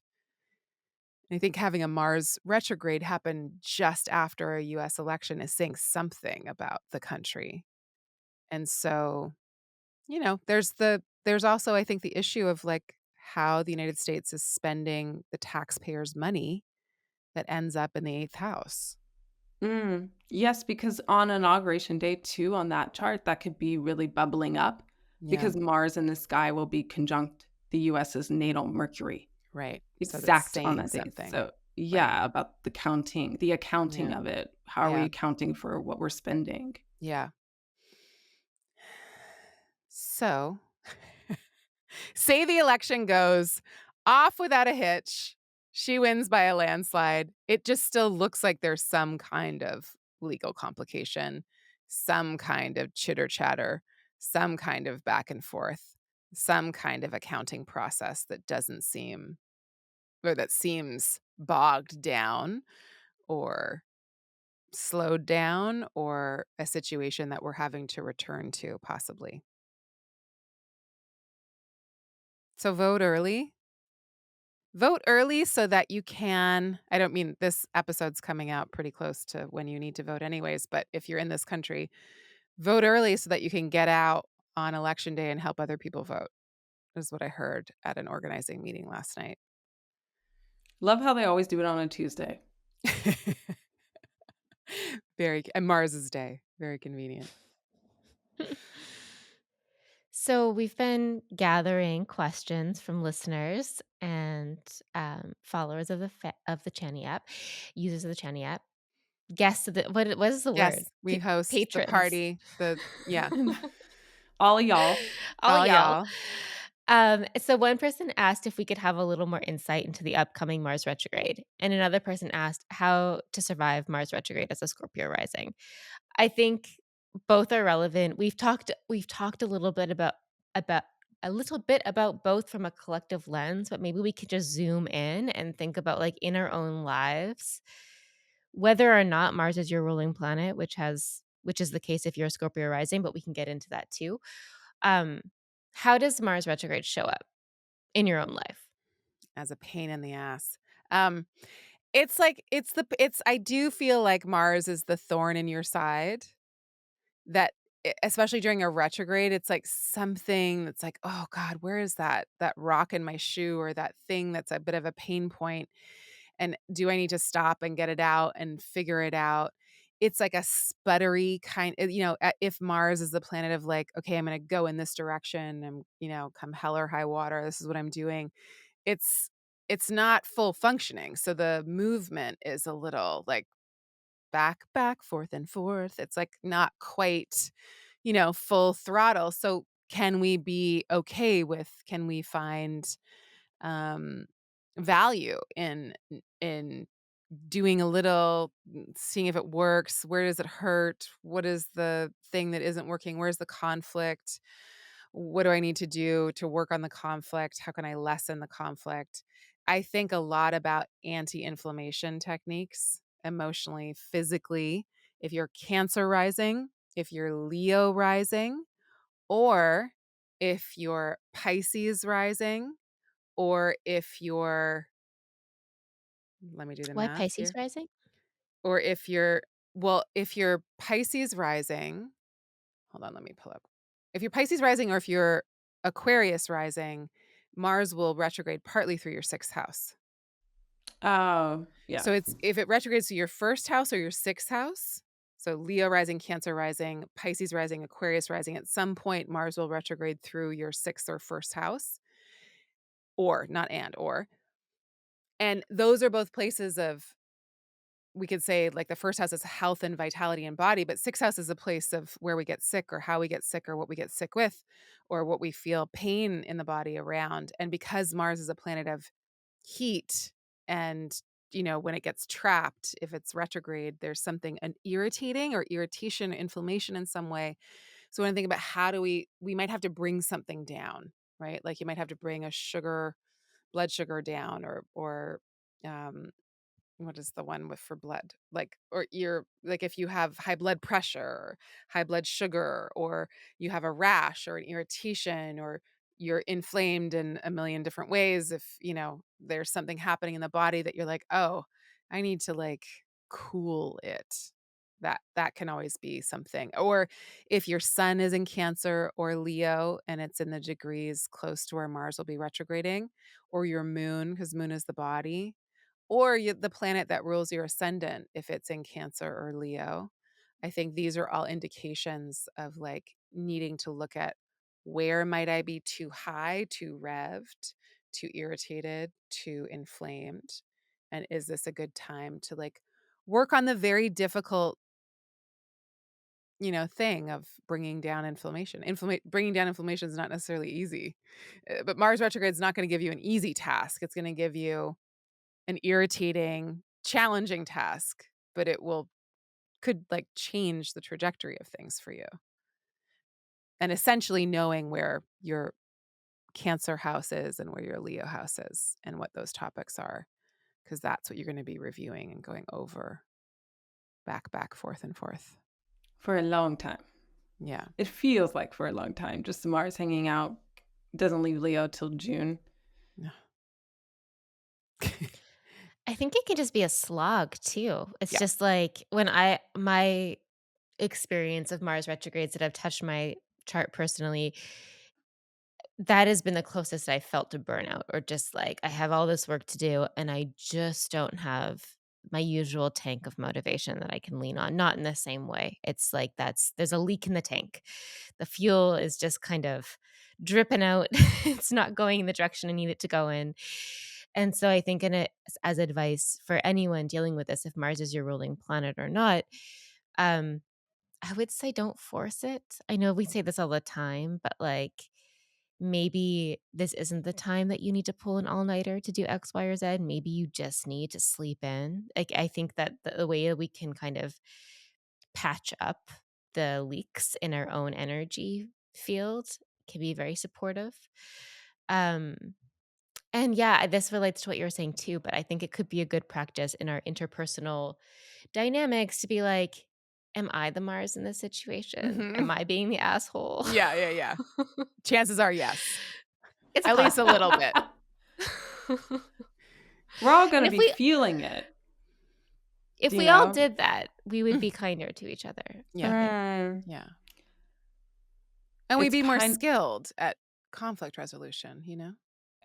I think having a Mars retrograde happen just after a US election is saying something about the country. And so, there's also, I think, the issue of like how the United States is spending the taxpayers' money that ends up in the eighth house. Yes, because on inauguration day too, on that chart, that could be really bubbling up Yeah, because Mars in the sky will be conjunct the US's natal Mercury right. So that's exact on saying that day. something. So Right. yeah, about the counting, the accounting Yeah. of it. How are we Yeah. accounting for what we're spending? Yeah. So, say the election goes off without a hitch. She wins by a landslide. It just still looks like there's some kind of legal complication, some kind of chitter chatter, some kind of back and forth, some kind of accounting process that doesn't seem, or that seems bogged down or slowed down, or a situation that we're having to return to possibly. So vote early. Vote early so that you can, I don't mean this episode's coming out pretty close to when you need to vote anyways, but if you're in this country, vote early so that you can get out on election day and help other people vote, is what I heard at an organizing meeting last night. Love how they always do it on a Tuesday. And Mars's day, very convenient. So we've been gathering questions from listeners and followers of the Chani app, users of the Chani app. guests of the what is the word? Yes, we host the Patrons. party, the yeah, All y'all. All all y'all. y'all. So one person asked if we could have a little more insight into the upcoming Mars retrograde, and another person asked how to survive Mars retrograde as a Scorpio rising. I think both are relevant. We've talked about a little bit about both from a collective lens, but maybe we could just zoom in and think about like in our own lives, whether or not Mars is your ruling planet, which is the case if you're a Scorpio rising, but we can get into that too. Um, how does Mars retrograde show up in your own life? As a pain in the ass. Um, it's like it's I do feel like Mars is the thorn in your side that especially during a retrograde, it's like something that's like, "Oh god, where is that rock in my shoe or that thing that's a bit of a pain point, and do I need to stop and get it out and figure it out?" It's like a sputtery if Mars is the planet of like, "Okay, I'm gonna go in this direction, and, come hell or high water, this is what I'm doing." It's it's not full functioning, so the movement is a little, like, back, forth and forth. It's, like, not quite, full throttle, so can we find, um, value in doing a little, seeing if it works? Where does it hurt? What is the thing that isn't working? Where's the conflict? What do I need to do to work on the conflict? How can I lessen the conflict? I think a lot about anti-inflammation techniques, emotionally, physically. If you're Cancer rising, if you're Leo rising, or if you're Pisces rising, or if you're, let me do the Why math Pisces here, rising? or if you're Pisces rising, hold on, let me pull up. If you're Pisces rising or if you're Aquarius rising, Mars will retrograde partly through your 6th house. Oh, yeah. So it's if it retrogrades to your 1st house or your 6th house, so Leo rising, Cancer rising, Pisces rising, Aquarius rising, at some point Mars will retrograde through your 6th or 1st house, or not or. And those are both places of, we could say, like, the 1st house is health and vitality and body, but 6th house is a place of where we get sick or how we get sick or what we get sick with or what we feel pain in the body around. And because Mars is a planet of heat and, when it gets trapped, if it's retrograde, there's something an irritating or irritation, inflammation in some way. So when I think about how do we might have to bring something down, right? Like you might have to bring blood sugar down or um what is the one with for blood? Like, or you're like, if you have high blood pressure or high blood sugar, or you have a rash or an irritation, or you're inflamed in a million different ways, if, there's something happening in the body that you're like, "Oh, I need to, like, cool it." That can always be something. Or if your sun is in Cancer or Leo and it's in the degrees close to where Mars will be retrograding, or your moon, because moon is the body, or the planet that rules your ascendant, if it's in Cancer or Leo. I think these are all indications of like needing to look at where might I be too high, too revved, too irritated, too inflamed, and is this a good time to like work on the very difficult, thing of bringing down inflammation. Bringing down inflammation is not necessarily easy, but Mars retrograde is not going to give you an easy task. It's going to give you an irritating, challenging task, but it could, like, change the trajectory of things for you. And essentially knowing where your Cancer house is and where your Leo house is and what those topics are, because that's what you're gonna be reviewing and going over back, forth, and forth. For a long time. Yeah. It feels like for a long time. Just Mars hanging out. Doesn't leave Leo till June. Yeah. I think it can just be a slog too. It's Yeah. just like when my experience of Mars retrogrades that have touched my chart personally, that has been the closest I felt to burnout, or just like I have all this work to do and I just don't have my usual tank of motivation that I can lean on. Not in the same way. It's like there's a leak in the tank. The fuel is just kind of dripping out. It's not going in the direction I need it to go in. And so I think in it as advice for anyone dealing with this, if Mars is your ruling planet or not, um, I would say don't force it. I know we say this all the time, but like maybe this isn't the time that you need to pull an all-nighter to do X, Y, or Z. Maybe you just need to sleep in. Like I think that the way that we can kind of patch up the leaks in our own energy field can be very supportive. Um, and yeah, this relates to what you were saying too, but I think it could be a good practice in our interpersonal dynamics to be like, am I the Mars in this situation? Mhm. Am I being the asshole? Yeah, yeah, yeah. Chances are yes. It's At least a possible. little bit. We're all And gonna be feeling it, if you we all know? did that, we would be kinder to each other, I Yeah, think. Mm. yeah. And we'd It's be more kind skilled at conflict resolution, you know?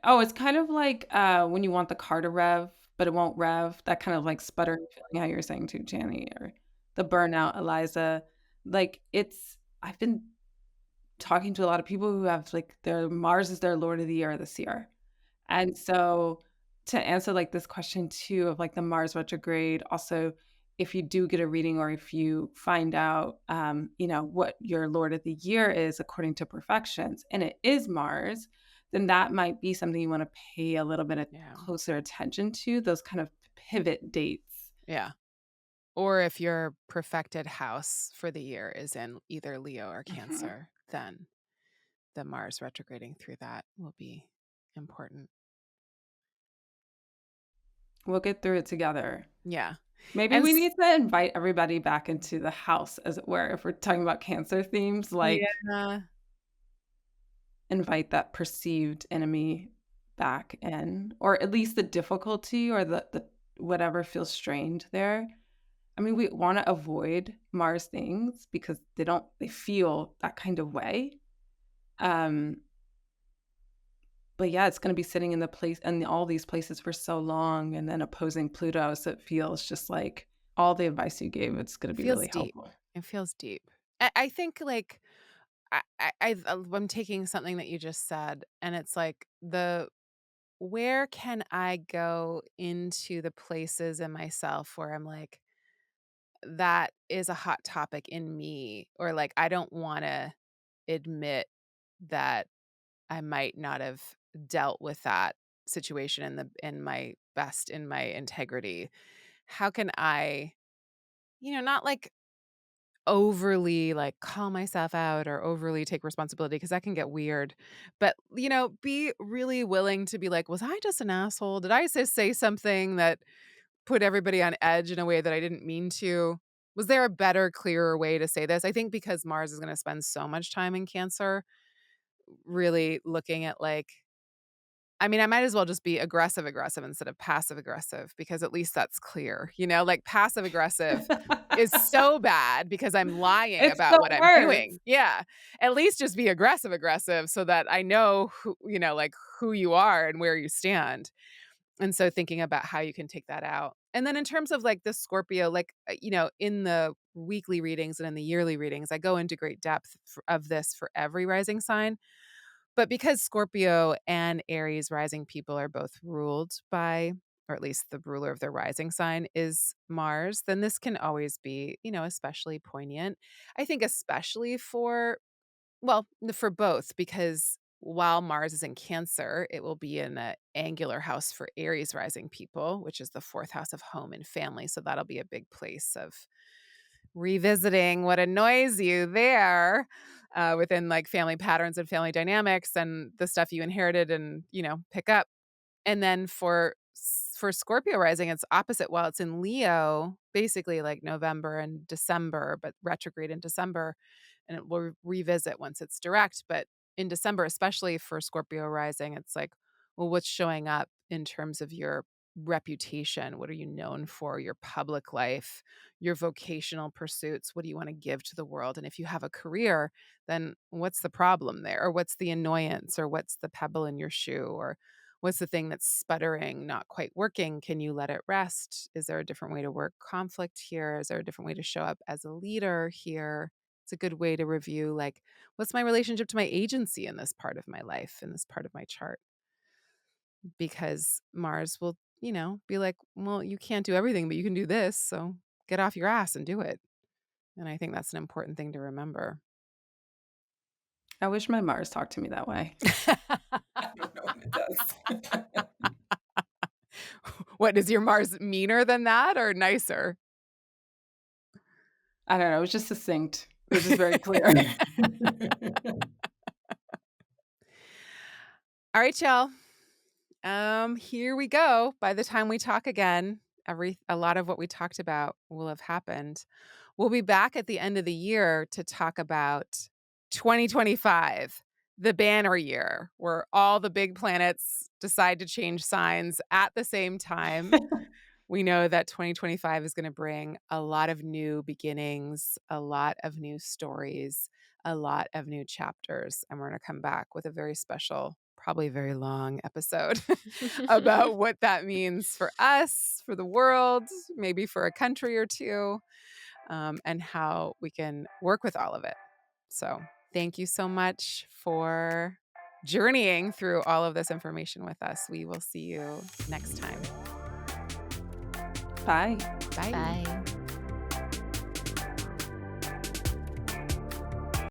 Oh, it's kind of like, when you want the car to rev, but it won't rev, that kind of, like, sputtering feeling how you're saying too, Chani, or the burnout, Eliza. Like, it's I've been talking to a lot of people who have, like, their Mars is their Lord of the Year this year. And so to answer like this question too of like the Mars retrograde, also if you do get a reading or if you find out what your Lord of the Year is according to perfections, and it is Mars, then that might be something you want to pay a little bit of Yeah. closer attention to, those kind of pivot dates. Yeah. Or if your perfected house for the year is in either Leo or Mhm. Cancer, then the Mars retrograding through that will be important. We'll get through it together. Yeah. Maybe And we need to invite everybody back into the house, as it were, if we're talking about Cancer themes, like yeah. invite that perceived enemy back in, or at least the difficulty or the whatever feels strained there. I mean, we want to avoid Mars things because they feel that kind of way. Um, but yeah, it's going to be sitting in the place and all these places for so long and then opposing Pluto. So it feels just like all the advice you gave, it's going to It be feels really deep. helpful. It feels deep. I think like I'm taking something that you just said, and it's like where can I go into the places in myself where I'm like, that is a hot topic in me, or like I don't want to admit that I might not have dealt with that situation in my integrity. How can I, not like overly like call myself out or overly take responsibility because that can get weird. But, be really willing to be like, was I just an asshole? Did I just say something that put everybody on edge in a way that I didn't mean to? Was there a better, clearer way to say this? I think because Mars is going to spend so much time in Cancer, really looking at like, I mean, I might as well just be aggressive aggressive instead of passive aggressive because at least that's clear, like passive aggressive is so bad because I'm lying It's about the what I'm worst. doing. Yeah. At least just be aggressive aggressive so that I know like who you are and where you stand. And so thinking about how you can take that out. And then in terms of like the Scorpio, like, in the weekly readings and in the yearly readings, I go into great depth of this for every rising sign. But because Scorpio and Aries rising people are both ruled by, or at least the ruler of their rising sign is Mars, then this can always be, especially poignant. I think, especially for both, because while Mars is in Cancer, it will be in an angular house for Aries rising people, which is the fourth house of home and family. So that'll be a big place of revisiting what annoys you there, within like family patterns and family dynamics and the stuff you inherited and, pick up. And then for Scorpio rising, it's opposite. While it's in Leo, basically like November and December, but retrograde in December, and it will revisit once it's direct. But in December, especially for Scorpio rising, it's like, well, what's showing up in terms of your reputation? What are you known for? Your public life, your vocational pursuits? What do you want to give to the world? And if you have a career, then what's the problem there? Or what's the annoyance? Or what's the pebble in your shoe? Or what's the thing that's sputtering, not quite working? Can you let it rest? Is there a different way to work conflict here? Is there a different way to show up as a leader here? It's a good way to review, like, what's my relationship to my agency in this part of my life, in this part of my chart? because Mars will, be like, well, you can't do everything, but you can do this. So get off your ass and do it. And I think that's an important thing to remember. I wish my Mars talked to me that way. I don't know if it does. What is your Mars meaner than that or nicer? I don't know, it was just succinct. It was just very clear. All right, y'all. Here we go. By the time we talk again, a lot of what we talked about will have happened. We'll be back at the end of the year to talk about 2025, the banner year, where all the big planets decide to change signs at the same time. We know that 2025 is going to bring a lot of new beginnings, a lot of new stories, a lot of new chapters. And we're going to come back with a very special, probably very long episode about what that means for us, for the world, maybe for a country or two, and how we can work with all of it. So thank you so much for journeying through all of this information with us. We will see you next time. Bye. Bye. Bye.